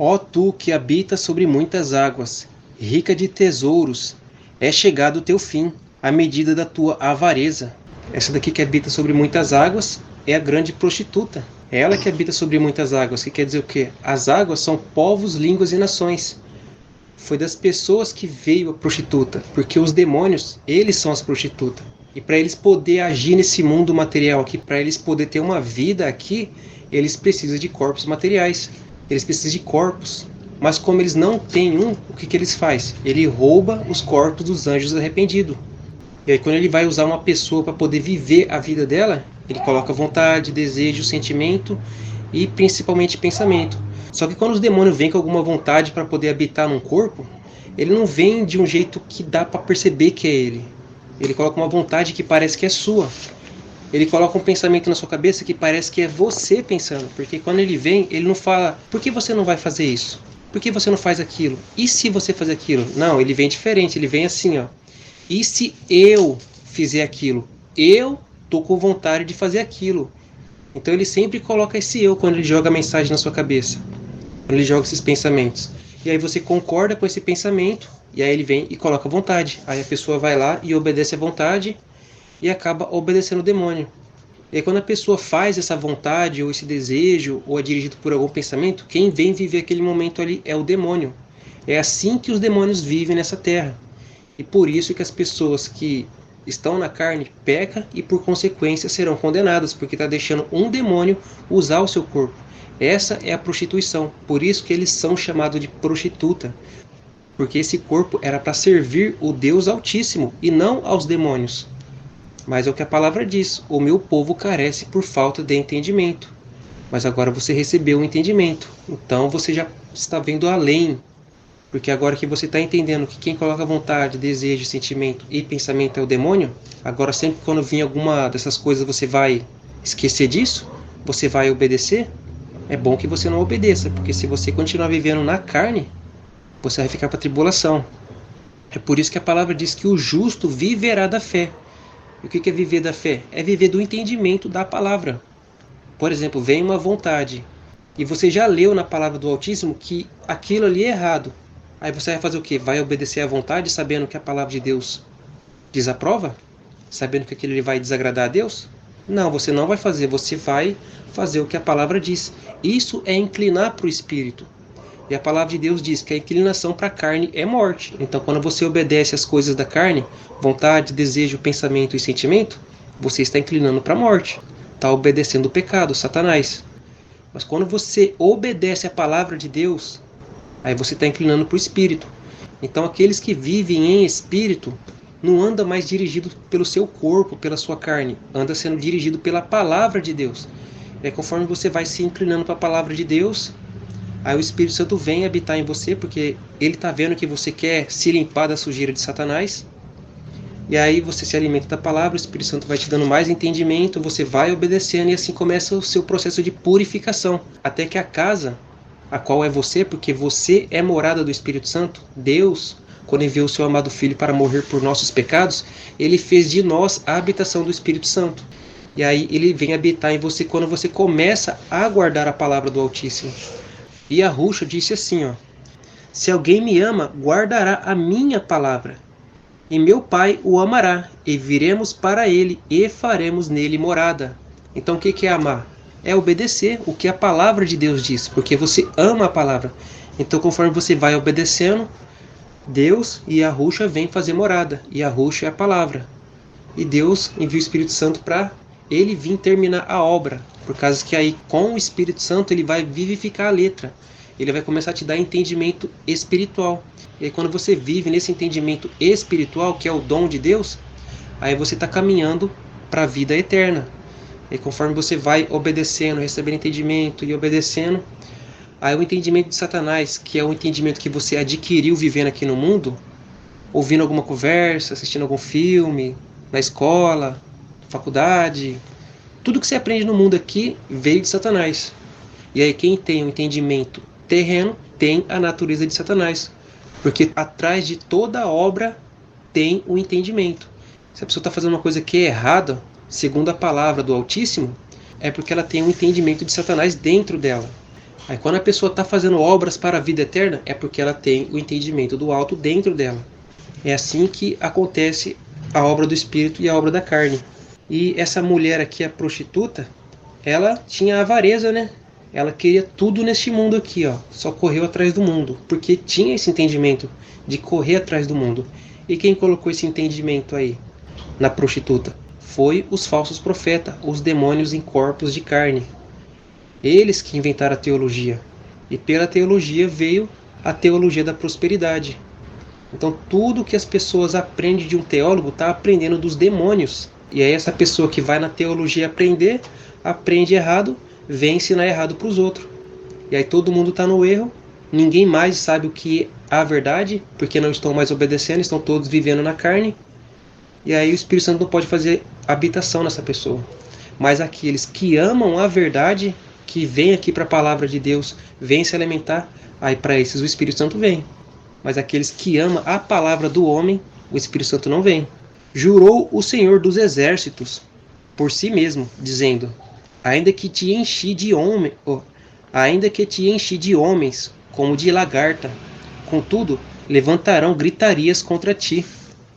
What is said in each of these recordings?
Ó tu que habitas sobre muitas águas, rica de tesouros, é chegado o teu fim, à medida da tua avareza. Essa daqui que habita sobre muitas águas é a grande prostituta. É ela que habita sobre muitas águas, que quer dizer o quê? As águas são povos, línguas e nações. Foi das pessoas que veio a prostituta, porque os demônios, eles são as prostitutas. E para eles poderem agir nesse mundo material aqui, para eles poderem ter uma vida aqui, eles precisam de corpos materiais. Eles precisam de corpos. Mas como eles não têm um, o que eles fazem? Ele rouba os corpos dos anjos arrependidos. E aí quando ele vai usar uma pessoa para poder viver a vida dela, ele coloca vontade, desejo, sentimento e principalmente pensamento. Só que quando os demônios vêm com alguma vontade para poder habitar num corpo, ele não vem de um jeito que dá para perceber que é ele. Ele coloca uma vontade que parece que é sua. Ele coloca um pensamento na sua cabeça que parece que é você pensando. Porque quando ele vem, ele não fala, por que você não vai fazer isso? Por que você não faz aquilo? E se você fazer aquilo? Não, ele vem diferente, ele vem assim, ó. E se eu fizer aquilo? Eu tô com vontade de fazer aquilo. Então ele sempre coloca esse eu quando ele joga a mensagem na sua cabeça. Quando ele joga esses pensamentos. E aí você concorda com esse pensamento, e aí ele vem e coloca vontade. Aí a pessoa vai lá e obedece a vontade e acaba obedecendo o demônio. E aí quando a pessoa faz essa vontade, ou esse desejo, ou é dirigido por algum pensamento, quem vem viver aquele momento ali é o demônio. É assim que os demônios vivem nessa terra. E por isso que as pessoas que estão na carne pecam e por consequência serão condenadas, porque está deixando um demônio usar o seu corpo. Essa é a prostituição. Por isso que eles são chamados de prostituta. Porque esse corpo era para servir o Deus Altíssimo e não aos demônios. Mas é o que a palavra diz, o meu povo carece por falta de entendimento. Mas agora você recebeu o entendimento, então você já está vendo além. Porque agora que você está entendendo que quem coloca vontade, desejo, sentimento e pensamento é o demônio, agora sempre quando vir alguma dessas coisas você vai esquecer disso? Você vai obedecer? É bom que você não obedeça, porque se você continuar vivendo na carne, você vai ficar para a tribulação. É por isso que a palavra diz que o justo viverá da fé. E o que é viver da fé? É viver do entendimento da palavra. Por exemplo, vem uma vontade, e você já leu na palavra do Altíssimo que aquilo ali é errado. Aí você vai fazer o quê? Vai obedecer à vontade, sabendo que a palavra de Deus desaprova? Sabendo que aquilo ali vai desagradar a Deus? Não, você não vai fazer. Você vai fazer o que a palavra diz. Isso é inclinar para o Espírito. E a palavra de Deus diz que a inclinação para a carne é morte. Então, quando você obedece às coisas da carne, vontade, desejo, pensamento e sentimento, você está inclinando para a morte. Está obedecendo o pecado, Satanás. Mas quando você obedece à palavra de Deus, aí você está inclinando para o Espírito. Então, aqueles que vivem em Espírito não andam mais dirigidos pelo seu corpo, pela sua carne. Anda sendo dirigido pela palavra de Deus. E conforme você vai se inclinando para a palavra de Deus, aí o Espírito Santo vem habitar em você, porque ele está vendo que você quer se limpar da sujeira de Satanás. E aí você se alimenta da palavra, o Espírito Santo vai te dando mais entendimento, você vai obedecendo e assim começa o seu processo de purificação. Até que a casa, a qual é você, porque você é morada do Espírito Santo, Deus, quando enviou o seu amado Filho para morrer por nossos pecados, ele fez de nós a habitação do Espírito Santo. E aí ele vem habitar em você quando você começa a guardar a palavra do Altíssimo. E a Ruxa disse assim, ó: se alguém me ama, guardará a minha palavra. E meu Pai o amará, e viremos para ele, e faremos nele morada. Então o que é amar? É obedecer o que a palavra de Deus diz, porque você ama a palavra. Então conforme você vai obedecendo, Deus e a Ruxa vêm fazer morada. E a Ruxa é a palavra. E Deus envia o Espírito Santo para ele vir terminar a obra. Por causa que aí com o Espírito Santo ele vai vivificar a letra. Ele vai começar a te dar entendimento espiritual. E aí quando você vive nesse entendimento espiritual, que é o dom de Deus, aí você está caminhando para a vida eterna. E conforme você vai obedecendo, recebendo entendimento e obedecendo, aí o entendimento de Satanás, que é o entendimento que você adquiriu vivendo aqui no mundo, ouvindo alguma conversa, assistindo algum filme, na escola, faculdade, tudo que você aprende no mundo aqui veio de Satanás. E aí quem tem o entendimento terreno tem a natureza de Satanás. Porque atrás de toda obra tem o entendimento. Se a pessoa está fazendo uma coisa que é errada, segundo a palavra do Altíssimo, é porque ela tem um entendimento de Satanás dentro dela. Aí quando a pessoa está fazendo obras para a vida eterna, é porque ela tem o entendimento do alto dentro dela. É assim que acontece a obra do espírito e a obra da carne. E essa mulher aqui, a prostituta, ela tinha avareza, né? Ela queria tudo neste mundo aqui, ó. Só correu atrás do mundo, porque tinha esse entendimento de correr atrás do mundo. E quem colocou esse entendimento aí na prostituta? Foi os falsos profetas, os demônios em corpos de carne. Eles que inventaram a teologia. E pela teologia veio a teologia da prosperidade. Então tudo que as pessoas aprendem de um teólogo está aprendendo dos demônios. E aí essa pessoa que vai na teologia aprender, aprende errado, vem ensinar errado para os outros. E aí todo mundo está no erro, ninguém mais sabe o que é a verdade, porque não estão mais obedecendo, estão todos vivendo na carne. E aí o Espírito Santo não pode fazer habitação nessa pessoa. Mas aqueles que amam a verdade, que vêm aqui para a palavra de Deus, vêm se alimentar, aí para esses o Espírito Santo vem. Mas aqueles que amam a palavra do homem, o Espírito Santo não vem. Jurou o Senhor dos Exércitos por si mesmo, dizendo: ainda que te enchi de homens, como de lagarta, contudo, levantarão gritarias contra ti.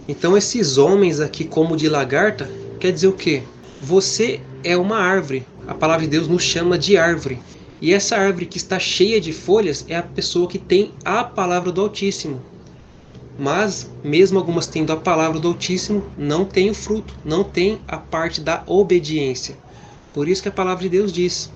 Então esses homens aqui, como de lagarta, quer dizer o quê? Você é uma árvore. A palavra de Deus nos chama de árvore. E essa árvore que está cheia de folhas é a pessoa que tem a palavra do Altíssimo. Mas, mesmo algumas tendo a palavra do Altíssimo, não tem o fruto, não tem a parte da obediência. Por isso que a palavra de Deus diz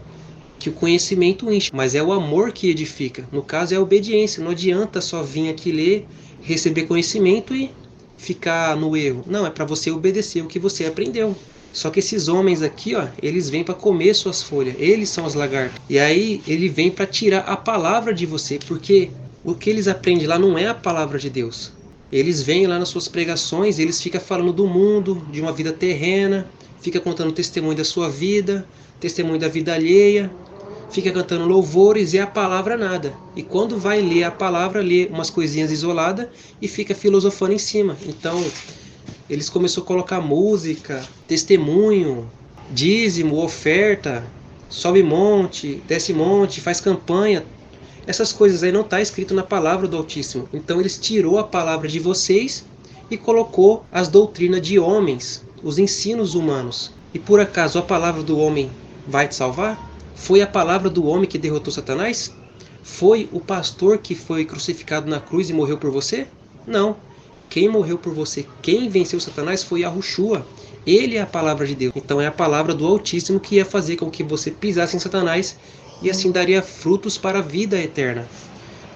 que o conhecimento enche, mas é o amor que edifica. No caso é a obediência. Não adianta só vir aqui ler, receber conhecimento e ficar no erro. Não, é para você obedecer o que você aprendeu. Só que esses homens aqui, ó, eles vêm para comer suas folhas. Eles são os lagartos. E aí ele vem para tirar a palavra de você, porque o que eles aprendem lá não é a palavra de Deus. Eles vêm lá nas suas pregações, eles ficam falando do mundo, de uma vida terrena, fica contando testemunho da sua vida, testemunho da vida alheia, fica cantando louvores e a palavra nada. E quando vai ler a palavra, lê umas coisinhas isoladas e fica filosofando em cima. Então eles começaram a colocar música, testemunho, dízimo, oferta, sobe monte, desce monte, faz campanha. Essas coisas aí não está escrito na palavra do Altíssimo. Então eles tirou a palavra de vocês e colocou as doutrinas de homens, os ensinos humanos. E por acaso a palavra do homem vai te salvar? Foi a palavra do homem que derrotou Satanás? Foi o pastor que foi crucificado na cruz e morreu por você? Não. Quem morreu por você, quem venceu Satanás foi Yahushua. Ele é a palavra de Deus. Então é a palavra do Altíssimo que ia fazer com que você pisasse em Satanás e assim daria frutos para a vida eterna.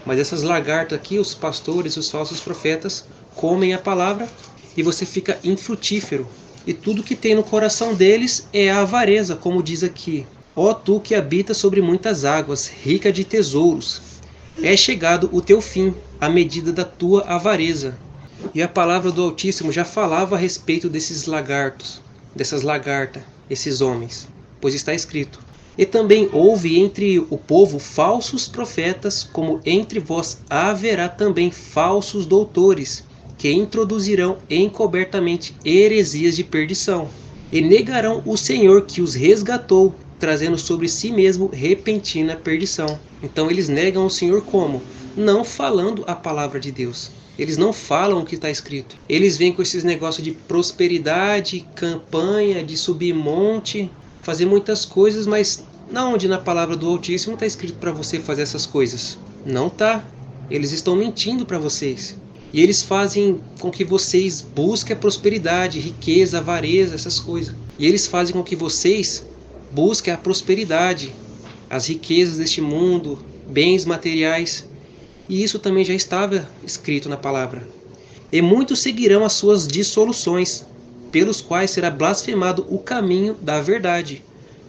Mas essas lagartas aqui, os pastores, os falsos profetas, comem a palavra e você fica infrutífero. E tudo que tem no coração deles é a avareza, como diz aqui. Ó tu que habitas sobre muitas águas, rica de tesouros, é chegado o teu fim, à medida da tua avareza. E a palavra do Altíssimo já falava a respeito desses lagartos, dessas lagartas, esses homens, pois está escrito: e também houve entre o povo falsos profetas, como entre vós haverá também falsos doutores, que introduzirão encobertamente heresias de perdição, e negarão o Senhor que os resgatou, trazendo sobre si mesmo repentina perdição. Então eles negam o Senhor como? Não falando a palavra de Deus. Eles não falam o que está escrito. Eles vêm com esses negócios de prosperidade, campanha, de subir monte, fazer muitas coisas, mas onde na palavra do Altíssimo está escrito para você fazer essas coisas? Não está. Eles estão mentindo para vocês. E eles fazem com que vocês busquem a prosperidade, riqueza, avareza, essas coisas. E eles fazem com que vocês busquem a prosperidade, as riquezas deste mundo, bens materiais. E isso também já estava escrito na palavra. E muitos seguirão as suas dissoluções, pelos quais será blasfemado o caminho da verdade.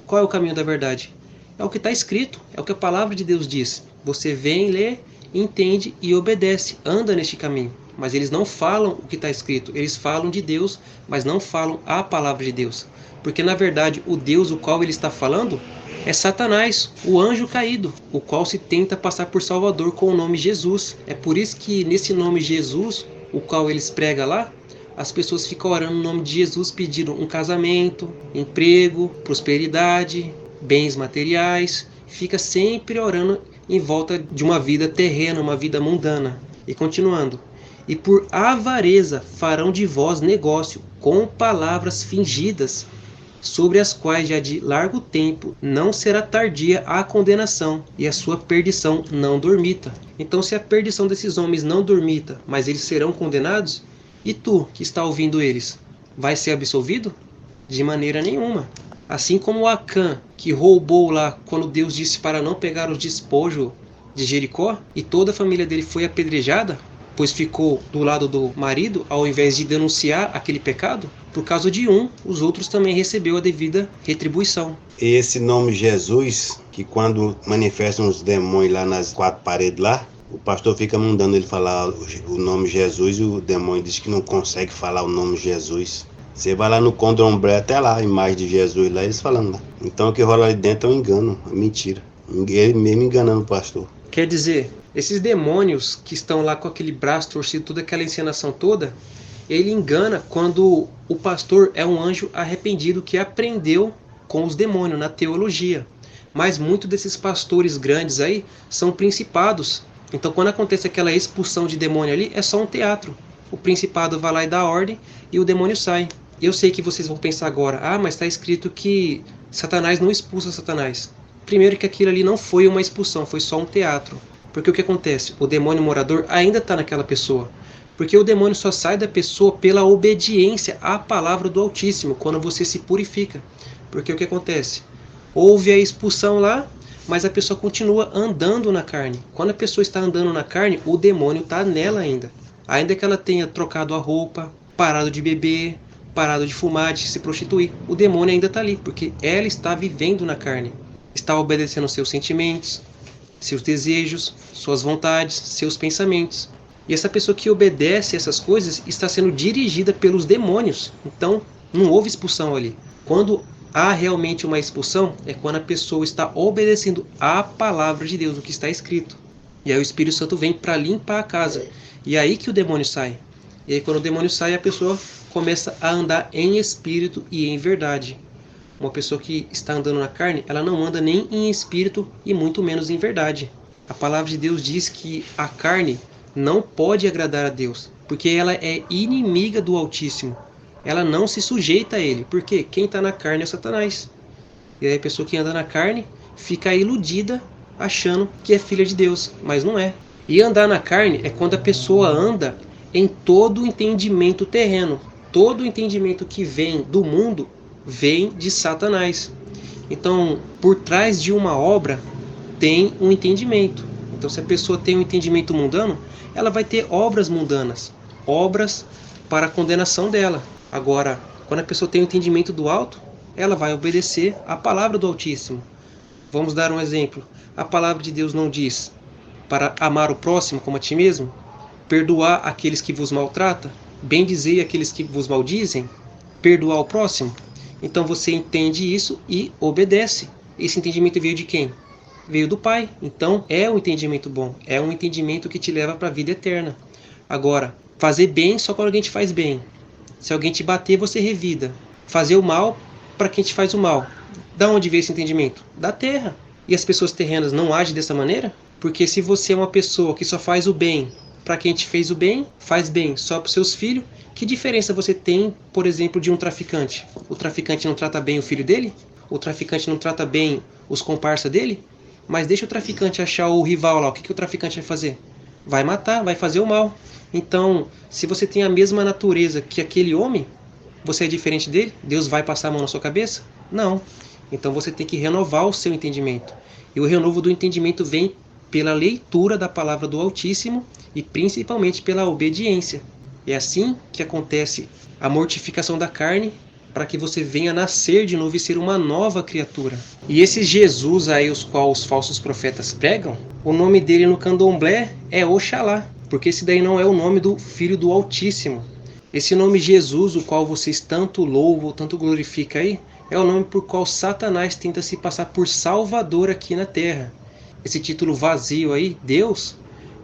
Qual é o caminho da verdade? É o que está escrito, é o que a palavra de Deus diz. Você vem, lê, entende e obedece, anda neste caminho. Mas eles não falam o que está escrito, eles falam de Deus, mas não falam a palavra de Deus. Porque na verdade o Deus o qual ele está falando é Satanás, o anjo caído, o qual se tenta passar por Salvador com o nome Jesus. É por isso que nesse nome Jesus, o qual eles pregam lá, as pessoas ficam orando no nome de Jesus, pedindo um casamento, emprego, prosperidade, bens materiais. fica sempre orando em volta de uma vida terrena, uma vida mundana. E continuando: e por avareza farão de vós negócio com palavras fingidas, sobre as quais já de largo tempo não será tardia a condenação, e a sua perdição não dormita. Então, se a perdição desses homens não dormita, mas eles serão condenados, e tu, que está ouvindo eles, vai ser absolvido? De maneira nenhuma. Assim como Acã, que roubou lá quando Deus disse para não pegar os despojos de Jericó, e toda a família dele foi apedrejada, pois ficou do lado do marido, ao invés de denunciar aquele pecado, por causa de um, os outros também recebeu a devida retribuição. Esse nome Jesus, que quando manifestam os demônios lá nas 4 paredes lá, o pastor fica mandando ele falar o nome Jesus, e o demônio diz que não consegue falar o nome Jesus. Você vai lá no candomblé, até lá, a imagem de Jesus lá, eles falando lá. Então o que rola ali dentro é um engano, é mentira. Ele mesmo enganando o pastor. Quer dizer, esses demônios que estão lá com aquele braço torcido, toda aquela encenação toda, ele engana quando o pastor é um anjo arrependido que aprendeu com os demônios na teologia. Mas muitos desses pastores grandes aí são principados. Então quando acontece aquela expulsão de demônio ali, é só um teatro. O principado vai lá e dá ordem e o demônio sai. Eu sei que vocês vão pensar agora: ah, mas está escrito que Satanás não expulsa Satanás. Primeiro que aquilo ali não foi uma expulsão, foi só um teatro. Porque o que acontece? O demônio morador ainda está naquela pessoa. Porque o demônio só sai da pessoa pela obediência à palavra do Altíssimo, quando você se purifica. Porque o que acontece? Houve a expulsão lá, mas a pessoa continua andando na carne. Quando a pessoa está andando na carne, o demônio está nela ainda. Ainda que ela tenha trocado a roupa, parado de beber, parado de fumar, de se prostituir, o demônio ainda está ali, porque ela está vivendo na carne. Está obedecendo seus sentimentos, seus desejos, suas vontades, seus pensamentos. E essa pessoa que obedece essas coisas está sendo dirigida pelos demônios. Então, não houve expulsão ali. Quando há realmente uma expulsão, é quando a pessoa está obedecendo à palavra de Deus, o que está escrito. E aí o Espírito Santo vem para limpar a casa. E é aí que o demônio sai. E aí quando o demônio sai, a pessoa começa a andar em espírito e em verdade. Uma pessoa que está andando na carne, ela não anda nem em espírito e muito menos em verdade. A palavra de Deus diz que a carne não pode agradar a Deus, porque ela é inimiga do Altíssimo. Ela não se sujeita a Ele, porque quem está na carne é Satanás. E aí a pessoa que anda na carne fica iludida, achando que é filha de Deus, mas não é. E andar na carne é quando a pessoa anda em todo o entendimento terreno. Todo o entendimento que vem do mundo vem de Satanás. Então, por trás de uma obra tem um entendimento. Então, se a pessoa tem um entendimento mundano, ela vai ter obras mundanas, obras para a condenação dela. Agora, quando a pessoa tem um entendimento do alto, ela vai obedecer à palavra do Altíssimo. Vamos dar um exemplo. A palavra de Deus não diz para amar o próximo como a ti mesmo, perdoar aqueles que vos maltratam, bendizer aqueles que vos maldizem, perdoar o próximo? Então você entende isso e obedece. Esse entendimento veio de quem? Veio do Pai. Então é um entendimento bom. É um entendimento que te leva para a vida eterna. Agora, fazer bem só quando alguém te faz bem. Se alguém te bater, você revida. Fazer o mal para quem te faz o mal. Da onde veio esse entendimento? Da terra. E as pessoas terrenas não agem dessa maneira? Porque se você é uma pessoa que só faz o bem para quem te fez o bem, faz bem só para os seus filhos, que diferença você tem, por exemplo, de um traficante? O traficante não trata bem o filho dele? O traficante não trata bem os comparsas dele? Mas deixa o traficante achar o rival lá, o que o traficante vai fazer? Vai matar, vai fazer o mal. Então, se você tem a mesma natureza que aquele homem, você é diferente dele? Deus vai passar a mão na sua cabeça? Não. Então você tem que renovar o seu entendimento. E o renovo do entendimento vem pela leitura da palavra do Altíssimo e principalmente pela obediência. É assim que acontece a mortificação da carne, para que você venha nascer de novo e ser uma nova criatura. E esse Jesus aí, os qual os falsos profetas pregam, o nome dele no candomblé é Oxalá, porque esse daí não é o nome do Filho do Altíssimo. Esse nome Jesus, o qual vocês tanto louvam, tanto glorificam aí, é o nome por qual Satanás tenta se passar por Salvador aqui na Terra. Esse título vazio aí, Deus,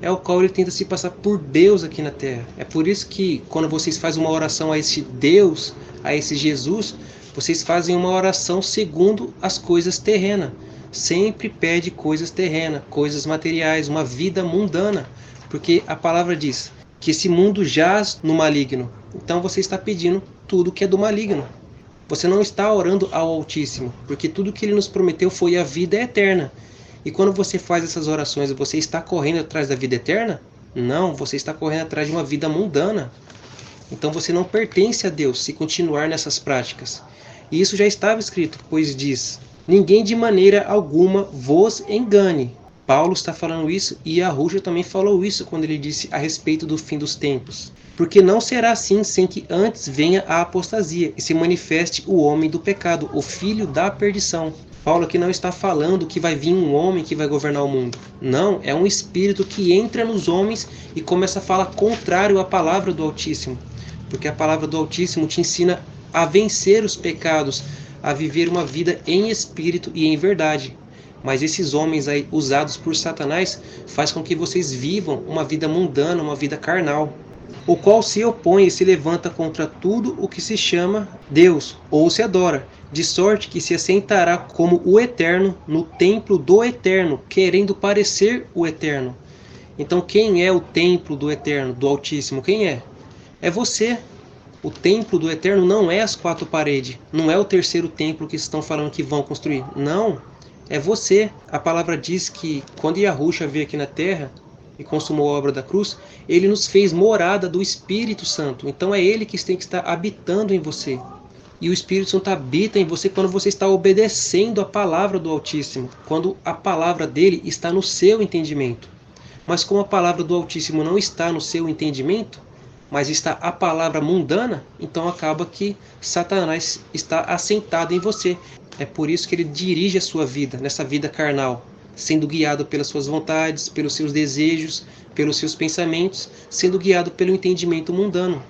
é o qual ele tenta se passar por Deus aqui na Terra. É por isso que quando vocês fazem uma oração a esse Deus, a esse Jesus, vocês fazem uma oração segundo as coisas terrenas. sempre pede coisas terrenas, coisas materiais, uma vida mundana, porque a palavra diz que esse mundo jaz no maligno. Então você está pedindo tudo que é do maligno. Você não está orando ao Altíssimo, porque tudo que Ele nos prometeu foi a vida eterna. E quando você faz essas orações, você está correndo atrás da vida eterna? Não, você está correndo atrás de uma vida mundana. Então você não pertence a Deus se continuar nessas práticas. E isso já estava escrito, pois diz: ninguém de maneira alguma vos engane. Paulo está falando isso e Yahushua também falou isso quando ele disse a respeito do fim dos tempos. Porque não será assim sem que antes venha a apostasia e se manifeste o homem do pecado, o filho da perdição. Paulo aqui não está falando que vai vir um homem que vai governar o mundo. Não, é um espírito que entra nos homens e começa a falar contrário à palavra do Altíssimo. Porque a palavra do Altíssimo te ensina a vencer os pecados, a viver uma vida em espírito e em verdade. Mas esses homens aí usados por Satanás faz com que vocês vivam uma vida mundana, uma vida carnal, o qual se opõe e se levanta contra tudo o que se chama Deus ou se adora, de sorte que se assentará como o Eterno no templo do Eterno, querendo parecer o Eterno. Então quem é o templo do Eterno, do Altíssimo? Quem é? É você. O templo do Eterno não é as quatro paredes, não é o terceiro templo que estão falando que vão construir. Não, é você. A palavra diz que quando Yahushua veio aqui na terra e consumou a obra da cruz, ele nos fez morada do Espírito Santo. Então é ele que tem que estar habitando em você. E o Espírito Santo habita em você quando você está obedecendo a palavra do Altíssimo, quando a palavra dele está no seu entendimento. Mas como a palavra do Altíssimo não está no seu entendimento, mas está a palavra mundana, então acaba que Satanás está assentado em você. É por isso que ele dirige a sua vida, nessa vida carnal, sendo guiado pelas suas vontades, pelos seus desejos, pelos seus pensamentos, sendo guiado pelo entendimento mundano.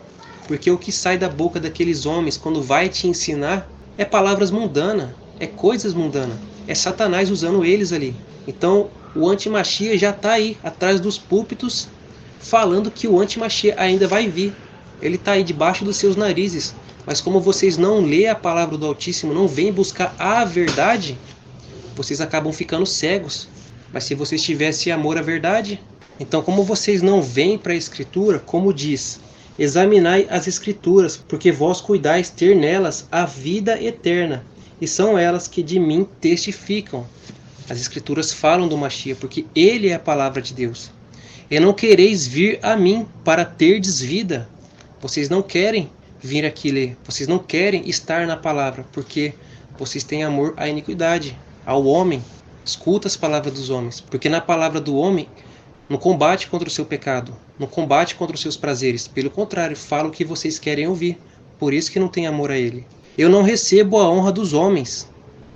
Porque o que sai da boca daqueles homens quando vai te ensinar é palavras mundanas, é coisas mundanas, é Satanás usando eles ali. Então o antimachia já está aí, atrás dos púlpitos, falando que o antimachia ainda vai vir. Ele está aí debaixo dos seus narizes. Mas como vocês não lê a palavra do Altíssimo, não vêm buscar a verdade, vocês acabam ficando cegos. Mas se vocês tivessem amor à verdade, então como vocês não vêm para a Escritura, como diz: examinai as Escrituras, porque vós cuidais ter nelas a vida eterna, e são elas que de mim testificam. As Escrituras falam do Mashiach, porque ele é a palavra de Deus. E não quereis vir a mim para terdes vida. Vocês não querem vir aqui ler. Vocês não querem estar na palavra, porque vocês têm amor à iniquidade, ao homem. Escuta as palavras dos homens, porque na palavra do homem não combate contra o seu pecado, não combate contra os seus prazeres. Pelo contrário, fala o que vocês querem ouvir. Por isso que não tem amor a ele. Eu não recebo a honra dos homens,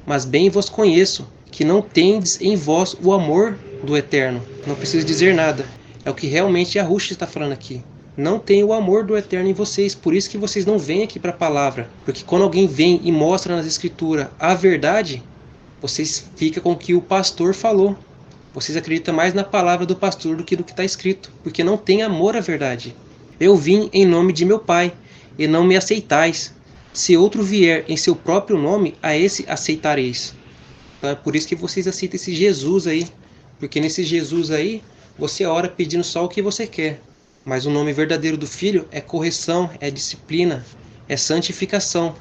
mas bem vos conheço, que não tendes em vós o amor do Eterno. Não preciso dizer nada. É o que realmente Yahushua está falando aqui. Não tem o amor do Eterno em vocês. Por isso que vocês não vêm aqui para a palavra. Porque quando alguém vem e mostra nas Escrituras a verdade, vocês ficam com o que o pastor falou. Vocês acreditam mais na palavra do pastor do que está escrito. Porque não tem amor à verdade. Eu vim em nome de meu Pai, e não me aceitais. Se outro vier em seu próprio nome, a esse aceitareis. Então é por isso que vocês aceitam esse Jesus aí. Porque nesse Jesus aí, você ora pedindo só o que você quer. Mas o nome verdadeiro do Filho é correção, é disciplina, é santificação,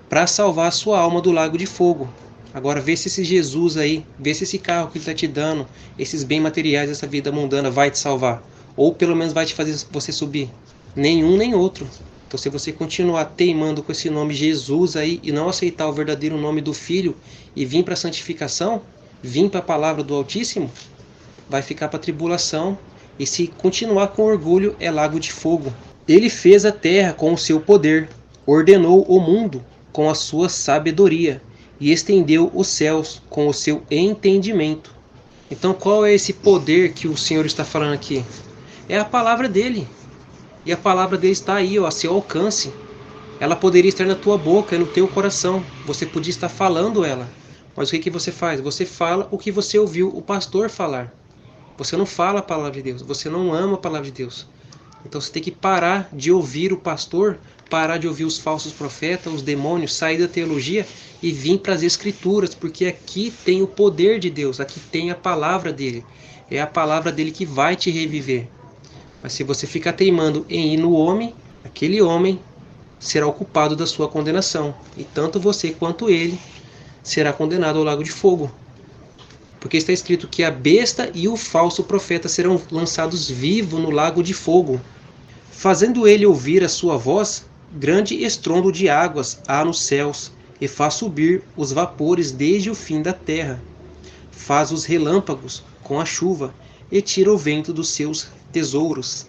para salvar a sua alma do lago de fogo. Agora vê se esse Jesus aí, vê se esse carro que ele está te dando, esses bens materiais, essa vida mundana vai te salvar. Ou pelo menos vai te fazer você subir. Nenhum nem outro. Então se você continuar teimando com esse nome Jesus aí e não aceitar o verdadeiro nome do Filho e vir para a santificação, vir para a palavra do Altíssimo, vai ficar para a tribulação, e se continuar com orgulho é lago de fogo. Ele fez a terra com o seu poder, ordenou o mundo com a sua sabedoria, e estendeu os céus com o seu entendimento. Então qual é esse poder que o Senhor está falando aqui? É a palavra dele. E a palavra dele está aí, ó, a seu alcance. Ela poderia estar na tua boca, no teu coração. Você podia estar falando ela. Mas o que você faz? Você fala o que você ouviu o pastor falar. Você não fala a palavra de Deus. Você não ama a palavra de Deus. Então você tem que parar de ouvir o pastor, parar de ouvir os falsos profetas, os demônios, sair da teologia e vir para as escrituras, porque aqui tem o poder de Deus, aqui tem a palavra dele. É a palavra dele que vai te reviver. Mas se você ficar teimando em ir no homem, aquele homem será o culpado da sua condenação. E tanto você quanto ele será condenado ao lago de fogo. Porque está escrito que a besta e o falso profeta serão lançados vivos no lago de fogo. Fazendo ele ouvir a sua voz, grande estrondo de águas há nos céus, e faz subir os vapores desde o fim da terra. Faz os relâmpagos com a chuva, e tira o vento dos seus tesouros.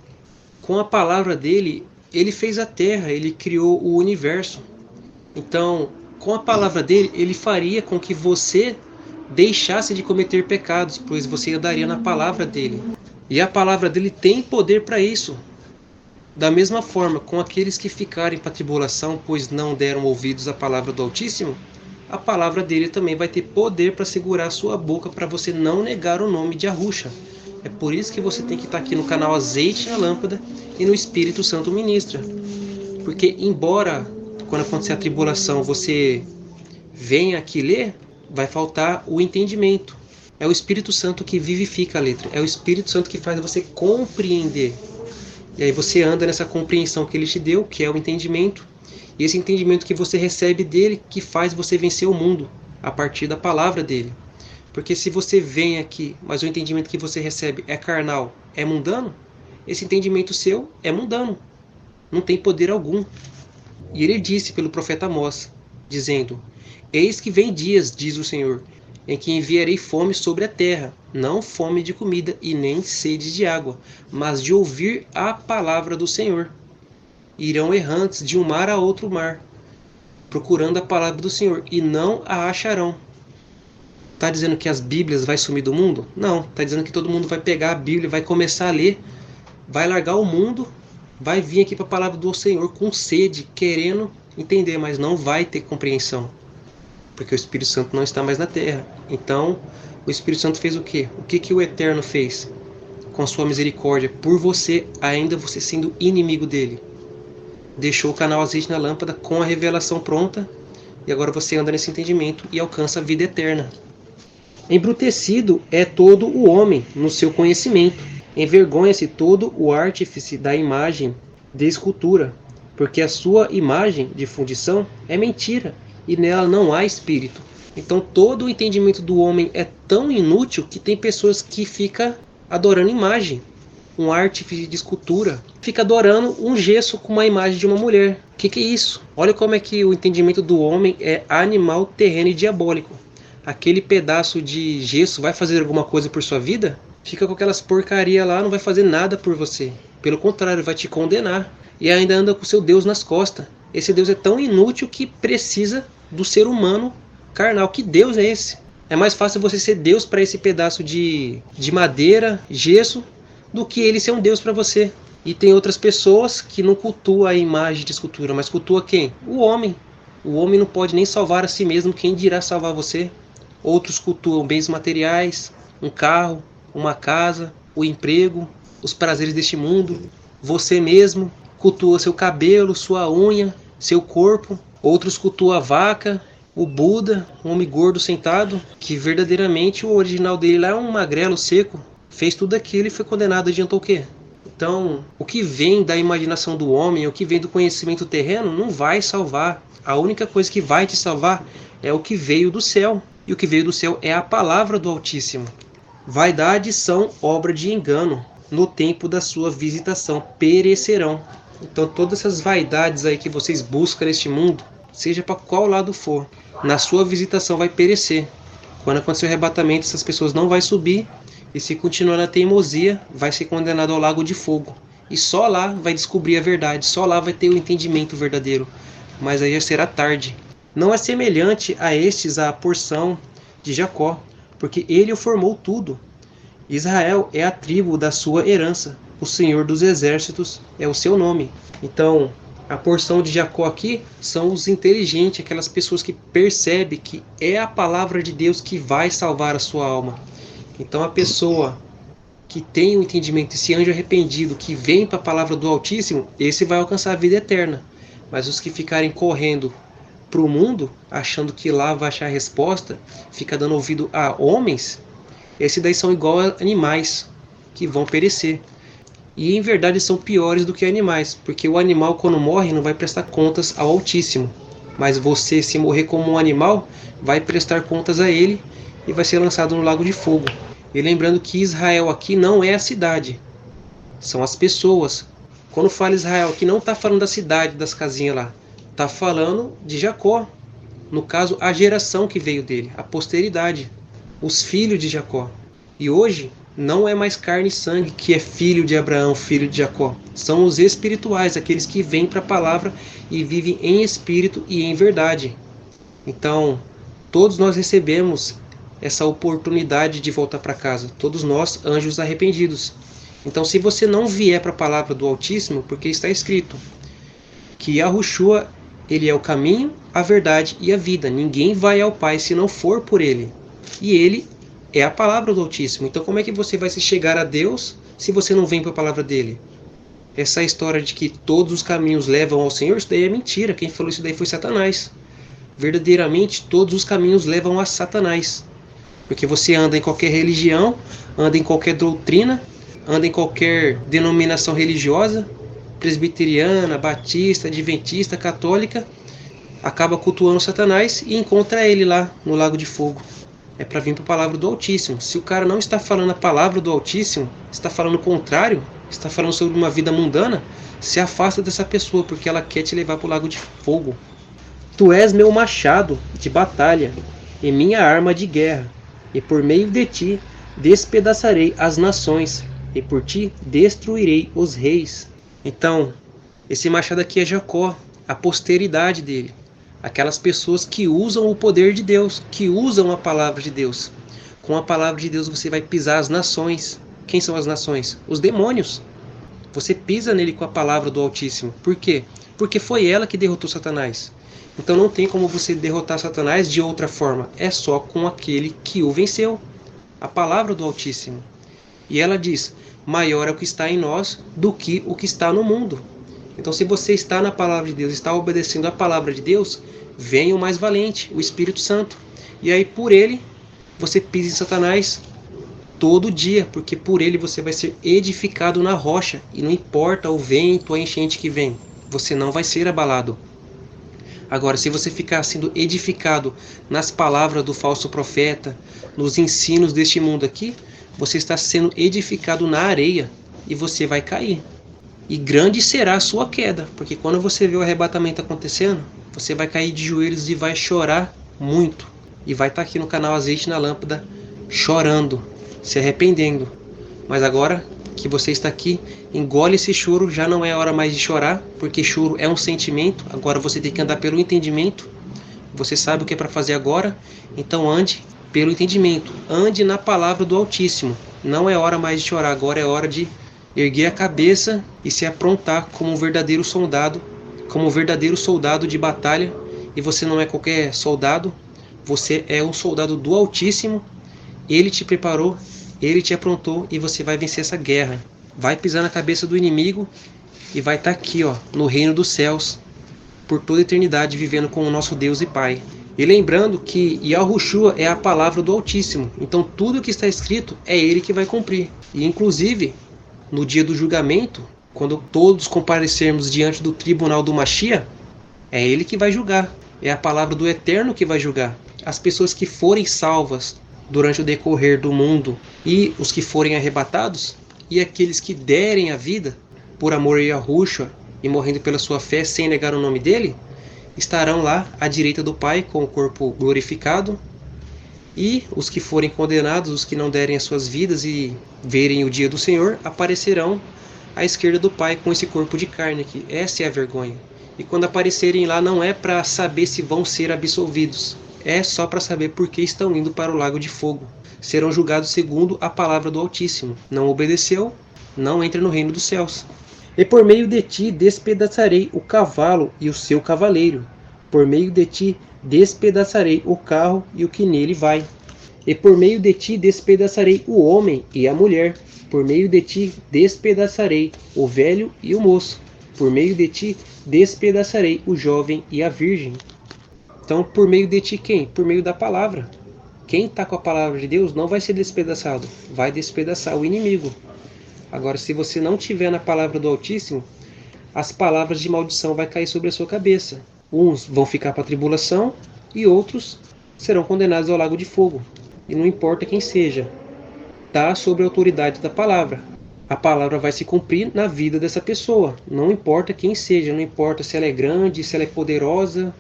Com a palavra dele, ele fez a terra, ele criou o universo. Então, com a palavra dele, ele faria com que você deixasse de cometer pecados, pois você andaria na palavra dele. E a palavra dele tem poder para isso. Da mesma forma, com aqueles que ficarem para a tribulação, pois não deram ouvidos à palavra do Altíssimo, a palavra dele também vai ter poder para segurar a sua boca, para você não negar o nome de Yahusha. É por isso que você tem que estar aqui no canal Azeite na Lâmpada e no Espírito Santo Ministra. Porque embora, quando acontecer a tribulação, você venha aqui ler, vai faltar o entendimento. É o Espírito Santo que vivifica a letra. É o Espírito Santo que faz você compreender. E aí você anda nessa compreensão que ele te deu, que é o entendimento. E esse entendimento que você recebe dele, que faz você vencer o mundo, a partir da palavra dele. Porque se você vem aqui, mas o entendimento que você recebe é carnal, é mundano, esse entendimento seu é mundano. Não tem poder algum. E ele disse pelo profeta Amós, dizendo: Eis que vem dias, diz o Senhor, em que enviarei fome sobre a terra, não fome de comida e nem sede de água, mas de ouvir a palavra do Senhor. Irão errantes de um mar a outro mar, procurando a palavra do Senhor, e não a acharão. Está dizendo que as Bíblias vai sumir do mundo? Não, está dizendo que todo mundo vai pegar a Bíblia, vai começar a ler, vai largar o mundo, vai vir aqui para a palavra do Senhor com sede, querendo entender, mas não vai ter compreensão. Porque o Espírito Santo não está mais na terra. Então, o Espírito Santo fez o quê? O que o Eterno fez? Com a sua misericórdia, por você, ainda você sendo inimigo dele. Deixou o canal Azeite na Lâmpada com a revelação pronta, e agora você anda nesse entendimento e alcança a vida eterna. Embrutecido é todo o homem no seu conhecimento. Envergonha-se todo o artífice da imagem de escultura, porque a sua imagem de fundição é mentira, e nela não há espírito. Então todo o entendimento do homem é tão inútil que tem pessoas que ficam adorando imagem. Um artífice de escultura fica adorando um gesso com uma imagem de uma mulher. O que é isso? Olha como é que o entendimento do homem é animal, terreno e diabólico. Aquele pedaço de gesso vai fazer alguma coisa por sua vida? Fica com aquelas porcaria lá, não vai fazer nada por você. Pelo contrário, vai te condenar. E ainda anda com seu Deus nas costas. Esse Deus é tão inútil que precisa do ser humano carnal. Que Deus é esse? É mais fácil você ser Deus para esse pedaço de madeira, gesso, do que ele ser um Deus para você. E tem outras pessoas que não cultuam a imagem de escultura, mas cultua quem? O homem. O homem não pode nem salvar a si mesmo, quem dirá salvar você? Outros cultuam bens materiais, um carro, uma casa, o emprego, os prazeres deste mundo. Você mesmo cultua seu cabelo, sua unha, seu corpo. Outros cultuam a vaca, o Buda, um homem gordo sentado, que verdadeiramente o original dele lá é um magrelo seco. Fez tudo aquilo e foi condenado, adiantou o quê? Então, o que vem da imaginação do homem, o que vem do conhecimento terreno, não vai salvar. A única coisa que vai te salvar é o que veio do céu. E o que veio do céu é a palavra do Altíssimo. Vaidades são obra de engano. No tempo da sua visitação perecerão. Então todas essas vaidades aí que vocês buscam neste mundo, seja para qual lado for, na sua visitação vai perecer. Quando acontecer o arrebatamento, essas pessoas não vão subir. E se continuar na teimosia, vai ser condenado ao lago de fogo. E só lá vai descobrir a verdade. Só lá vai ter o entendimento verdadeiro. Mas aí já será tarde. Não é semelhante a estes a porção de Jacó, porque ele o formou tudo. Israel é a tribo da sua herança. O Senhor dos exércitos é o seu nome. Então, a porção de Jacó aqui são os inteligentes, aquelas pessoas que percebem que é a palavra de Deus que vai salvar a sua alma. Então a pessoa que tem o entendimento, esse anjo arrependido que vem para a palavra do Altíssimo, esse vai alcançar a vida eterna. Mas os que ficarem correndo para o mundo, achando que lá vai achar a resposta, fica dando ouvido a homens, esses daí são igual a animais que vão perecer. E em verdade são piores do que animais, porque o animal quando morre não vai prestar contas ao Altíssimo. Mas você, se morrer como um animal, vai prestar contas a ele e vai ser lançado no lago de fogo. E lembrando que Israel aqui não é a cidade, são as pessoas. Quando fala Israel aqui não está falando da cidade, das casinhas lá, está falando de Jacó. No caso, a geração que veio dele, a posteridade, os filhos de Jacó. E hoje não é mais carne e sangue que é filho de Abraão, filho de Jacó. São os espirituais, aqueles que vêm para a palavra e vivem em espírito e em verdade. Então, todos nós recebemos essa oportunidade de voltar para casa. Todos nós, anjos arrependidos. Então, se você não vier para a palavra do Altíssimo, porque está escrito que Yahushua, ele é o caminho, a verdade e a vida. Ninguém vai ao Pai se não for por ele. E ele é a palavra do Altíssimo. Então como é que você vai se chegar a Deus se você não vem para a palavra dele? Essa história de que todos os caminhos levam ao Senhor, isso daí é mentira. Quem falou isso daí foi Satanás. Verdadeiramente todos os caminhos levam a Satanás. Porque você anda em qualquer religião, anda em qualquer doutrina, anda em qualquer denominação religiosa, presbiteriana, batista, adventista, católica, acaba cultuando Satanás e encontra ele lá no lago de fogo. É para vir para a palavra do Altíssimo. Se o cara não está falando a palavra do Altíssimo, está falando o contrário, está falando sobre uma vida mundana, se afasta dessa pessoa, porque ela quer te levar para o lago de fogo. Tu és meu machado de batalha e minha arma de guerra, e por meio de ti despedaçarei as nações, e por ti destruirei os reis. Então, esse machado aqui é Jacó, a posteridade dele. Aquelas pessoas que usam o poder de Deus, que usam a palavra de Deus. Com a palavra de Deus você vai pisar as nações. Quem são as nações? Os demônios. Você pisa nele com a palavra do Altíssimo. Por quê? Porque foi ela que derrotou Satanás. Então não tem como você derrotar Satanás de outra forma. É só com aquele que o venceu. A palavra do Altíssimo. E ela diz, maior é o que está em nós do que o que está no mundo. Então se você está na palavra de Deus, está obedecendo a palavra de Deus, vem o mais valente, o Espírito Santo. E aí por ele, você pisa em Satanás todo dia, porque por ele você vai ser edificado na rocha. E não importa o vento, a enchente que vem, você não vai ser abalado. Agora, se você ficar sendo edificado nas palavras do falso profeta, nos ensinos deste mundo aqui, você está sendo edificado na areia e você vai cair. E grande será a sua queda, porque quando você vê o arrebatamento acontecendo, você vai cair de joelhos e vai chorar muito. E vai estar aqui no canal Azeite na Lâmpada, chorando, se arrependendo. Mas agora que você está aqui, engole esse choro, já não é hora mais de chorar, porque choro é um sentimento, agora você tem que andar pelo entendimento. Você sabe o que é para fazer agora, então ande pelo entendimento, ande na palavra do Altíssimo. Não é hora mais de chorar, agora é hora de erguer a cabeça e se aprontar como um verdadeiro soldado, de batalha. E você não é qualquer soldado, você é um soldado do Altíssimo. Ele te preparou, ele te aprontou e você vai vencer essa guerra. Vai pisar na cabeça do inimigo e vai estar aqui, ó, no reino dos céus, por toda a eternidade, vivendo com o nosso Deus e Pai. E lembrando que Yahushua é a palavra do Altíssimo. Então tudo que está escrito é ele que vai cumprir. E inclusive, no dia do julgamento, quando todos comparecermos diante do tribunal do Mashiach, é ele que vai julgar. É a palavra do Eterno que vai julgar. As pessoas que forem salvas durante o decorrer do mundo e os que forem arrebatados, e aqueles que derem a vida por amor a Yahushua e morrendo pela sua fé sem negar o nome dele, estarão lá à direita do Pai com o corpo glorificado. E os que forem condenados, os que não derem as suas vidas e verem o dia do Senhor, aparecerão à esquerda do Pai com esse corpo de carne aqui. Essa é a vergonha. E quando aparecerem lá não é para saber se vão ser absolvidos, é só para saber por que estão indo para o lago de fogo. Serão julgados segundo a palavra do Altíssimo. Não obedeceu, não entra no reino dos céus. E por meio de ti despedaçarei o cavalo e o seu cavaleiro. Por meio de ti despedaçarei o carro e o que nele vai. E por meio de ti despedaçarei o homem e a mulher. Por meio de ti despedaçarei o velho e o moço. Por meio de ti despedaçarei o jovem e a virgem. Então, por meio de ti quem? Por meio da palavra. Quem está com a palavra de Deus não vai ser despedaçado, vai despedaçar o inimigo. Agora, se você não tiver na palavra do Altíssimo, as palavras de maldição vão cair sobre a sua cabeça. Uns vão ficar para a tribulação e outros serão condenados ao lago de fogo. E não importa quem seja, está sob a autoridade da palavra. A palavra vai se cumprir na vida dessa pessoa. Não importa quem seja, não importa se ela é grande, se ela é poderosa,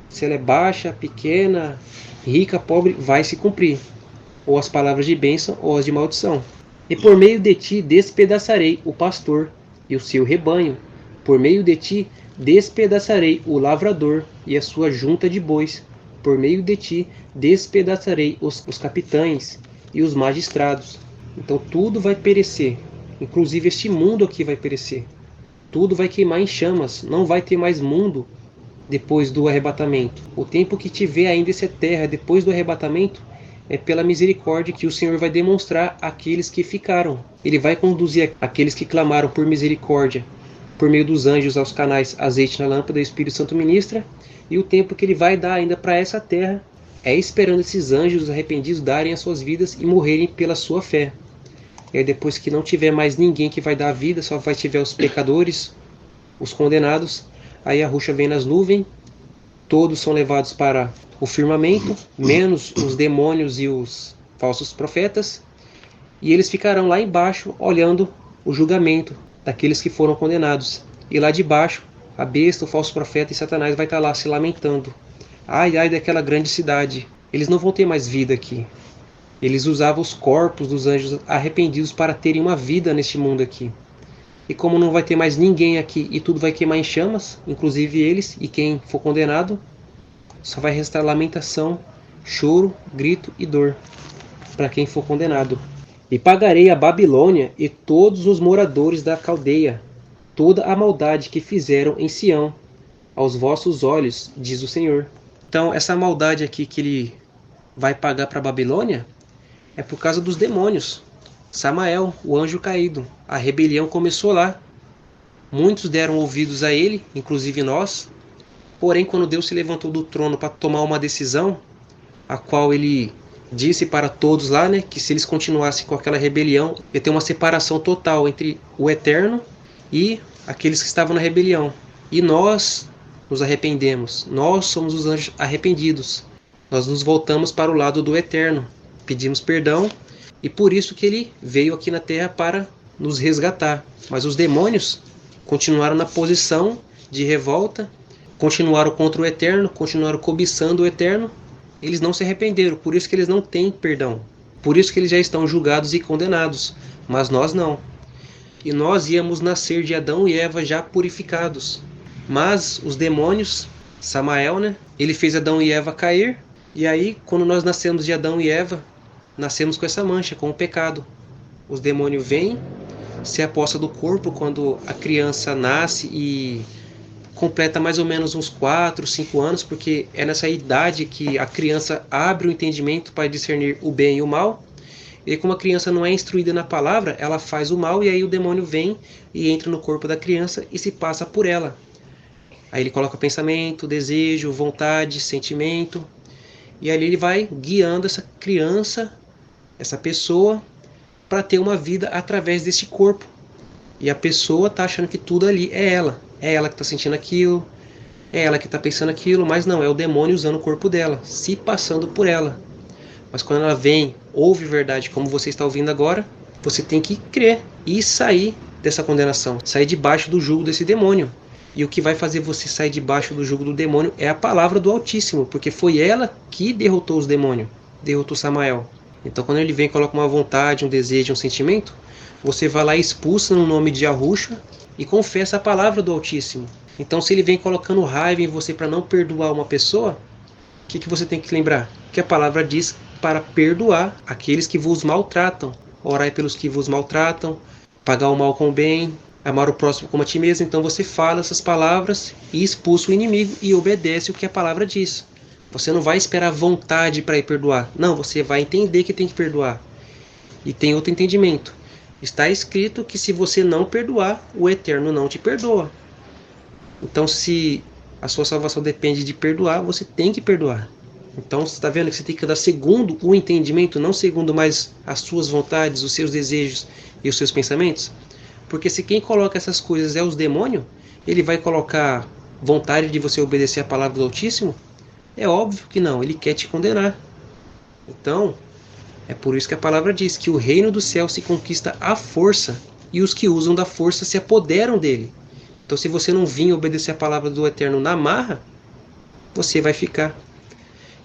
se ela é baixa, pequena, rica, pobre, vai se cumprir. Ou as palavras de bênção ou as de maldição. E por meio de ti despedaçarei o pastor e o seu rebanho. Por meio de ti despedaçarei o lavrador e a sua junta de bois. Por meio de ti despedaçarei os capitães e os magistrados. Então tudo vai perecer. Inclusive este mundo aqui vai perecer. Tudo vai queimar em chamas. Não vai ter mais mundo depois do arrebatamento. O tempo que tiver ainda essa terra depois do arrebatamento é pela misericórdia que o Senhor vai demonstrar àqueles que ficaram. Ele vai conduzir aqueles que clamaram por misericórdia por meio dos anjos aos canais azeite na lâmpada e o Espírito Santo ministra. E o tempo que ele vai dar ainda para essa terra é esperando esses anjos arrependidos darem as suas vidas e morrerem pela sua fé. E aí depois que não tiver mais ninguém que vai dar a vida, só vai tiver os pecadores, os condenados. Aí a Ruxa vem nas nuvens, todos são levados para o firmamento, menos os demônios e os falsos profetas, e eles ficarão lá embaixo olhando o julgamento daqueles que foram condenados. E lá de baixo, a besta, o falso profeta e Satanás vai estar lá se lamentando. Ai, ai daquela grande cidade, eles não vão ter mais vida aqui. Eles usavam os corpos dos anjos arrependidos para terem uma vida neste mundo aqui. E como não vai ter mais ninguém aqui e tudo vai queimar em chamas, inclusive eles e quem for condenado, só vai restar lamentação, choro, grito e dor para quem for condenado. E pagarei a Babilônia e todos os moradores da Caldeia toda a maldade que fizeram em Sião aos vossos olhos, diz o Senhor. Então essa maldade aqui que ele vai pagar para a Babilônia é por causa dos demônios. Samael, o anjo caído. A rebelião começou lá. Muitos deram ouvidos a ele, inclusive nós. Porém, quando Deus se levantou do trono para tomar uma decisão, a qual ele disse para todos lá, né, que se eles continuassem com aquela rebelião, ia ter uma separação total entre o Eterno e aqueles que estavam na rebelião. E nós nos arrependemos. Nós somos os anjos arrependidos. Nós nos voltamos para o lado do Eterno. Pedimos perdão. E por isso que ele veio aqui na terra para nos resgatar. Mas os demônios continuaram na posição de revolta, continuaram contra o Eterno, continuaram cobiçando o Eterno. Eles não se arrependeram, por isso que eles não têm perdão. Por isso que eles já estão julgados e condenados. Mas nós não. E nós íamos nascer de Adão e Eva já purificados. Mas os demônios, Samael, né? Ele fez Adão e Eva cair. E aí, quando nós nascemos de Adão e Eva, nascemos com essa mancha, com o pecado. Os demônios vêm, se aposta do corpo quando a criança nasce e completa mais ou menos uns 4, 5 anos, porque é nessa idade que a criança abre o entendimento para discernir o bem e o mal. E como a criança não é instruída na palavra, ela faz o mal e aí o demônio vem e entra no corpo da criança e se passa por ela. Aí ele coloca pensamento, desejo, vontade, sentimento. E ali ele vai guiando essa criança, essa pessoa, para ter uma vida através desse corpo. E a pessoa está achando que tudo ali é ela. É ela que está sentindo aquilo, é ela que está pensando aquilo, mas não, é o demônio usando o corpo dela, se passando por ela. Mas quando ela vem, ouve verdade, como você está ouvindo agora, você tem que crer e sair dessa condenação, sair debaixo do jugo desse demônio. E o que vai fazer você sair debaixo do jugo do demônio é a palavra do Altíssimo, porque foi ela que derrotou os demônios, derrotou Samael. Então quando ele vem e coloca uma vontade, um desejo, um sentimento, você vai lá e expulsa no nome de Yahusha e confessa a palavra do Altíssimo. Então se ele vem colocando raiva em você para não perdoar uma pessoa, o que você tem que lembrar? Que a palavra diz para perdoar aqueles que vos maltratam. Orai pelos que vos maltratam, pagar o mal com o bem, amar o próximo como a ti mesmo. Então você fala essas palavras e expulsa o inimigo e obedece o que a palavra diz. Você não vai esperar vontade para ir perdoar. Não, você vai entender que tem que perdoar. E tem outro entendimento. Está escrito que se você não perdoar, o Eterno não te perdoa. Então, se a sua salvação depende de perdoar, você tem que perdoar. Então, você está vendo que você tem que andar segundo o entendimento, não segundo mais as suas vontades, os seus desejos e os seus pensamentos? Porque se quem coloca essas coisas é os demônios, ele vai colocar vontade de você obedecer a palavra do Altíssimo? É óbvio que não, ele quer te condenar. Então, é por isso que a palavra diz que o reino do céu se conquista à força, e os que usam da força se apoderam dele. Então, se você não vir obedecer a palavra do Eterno na marra, você vai ficar.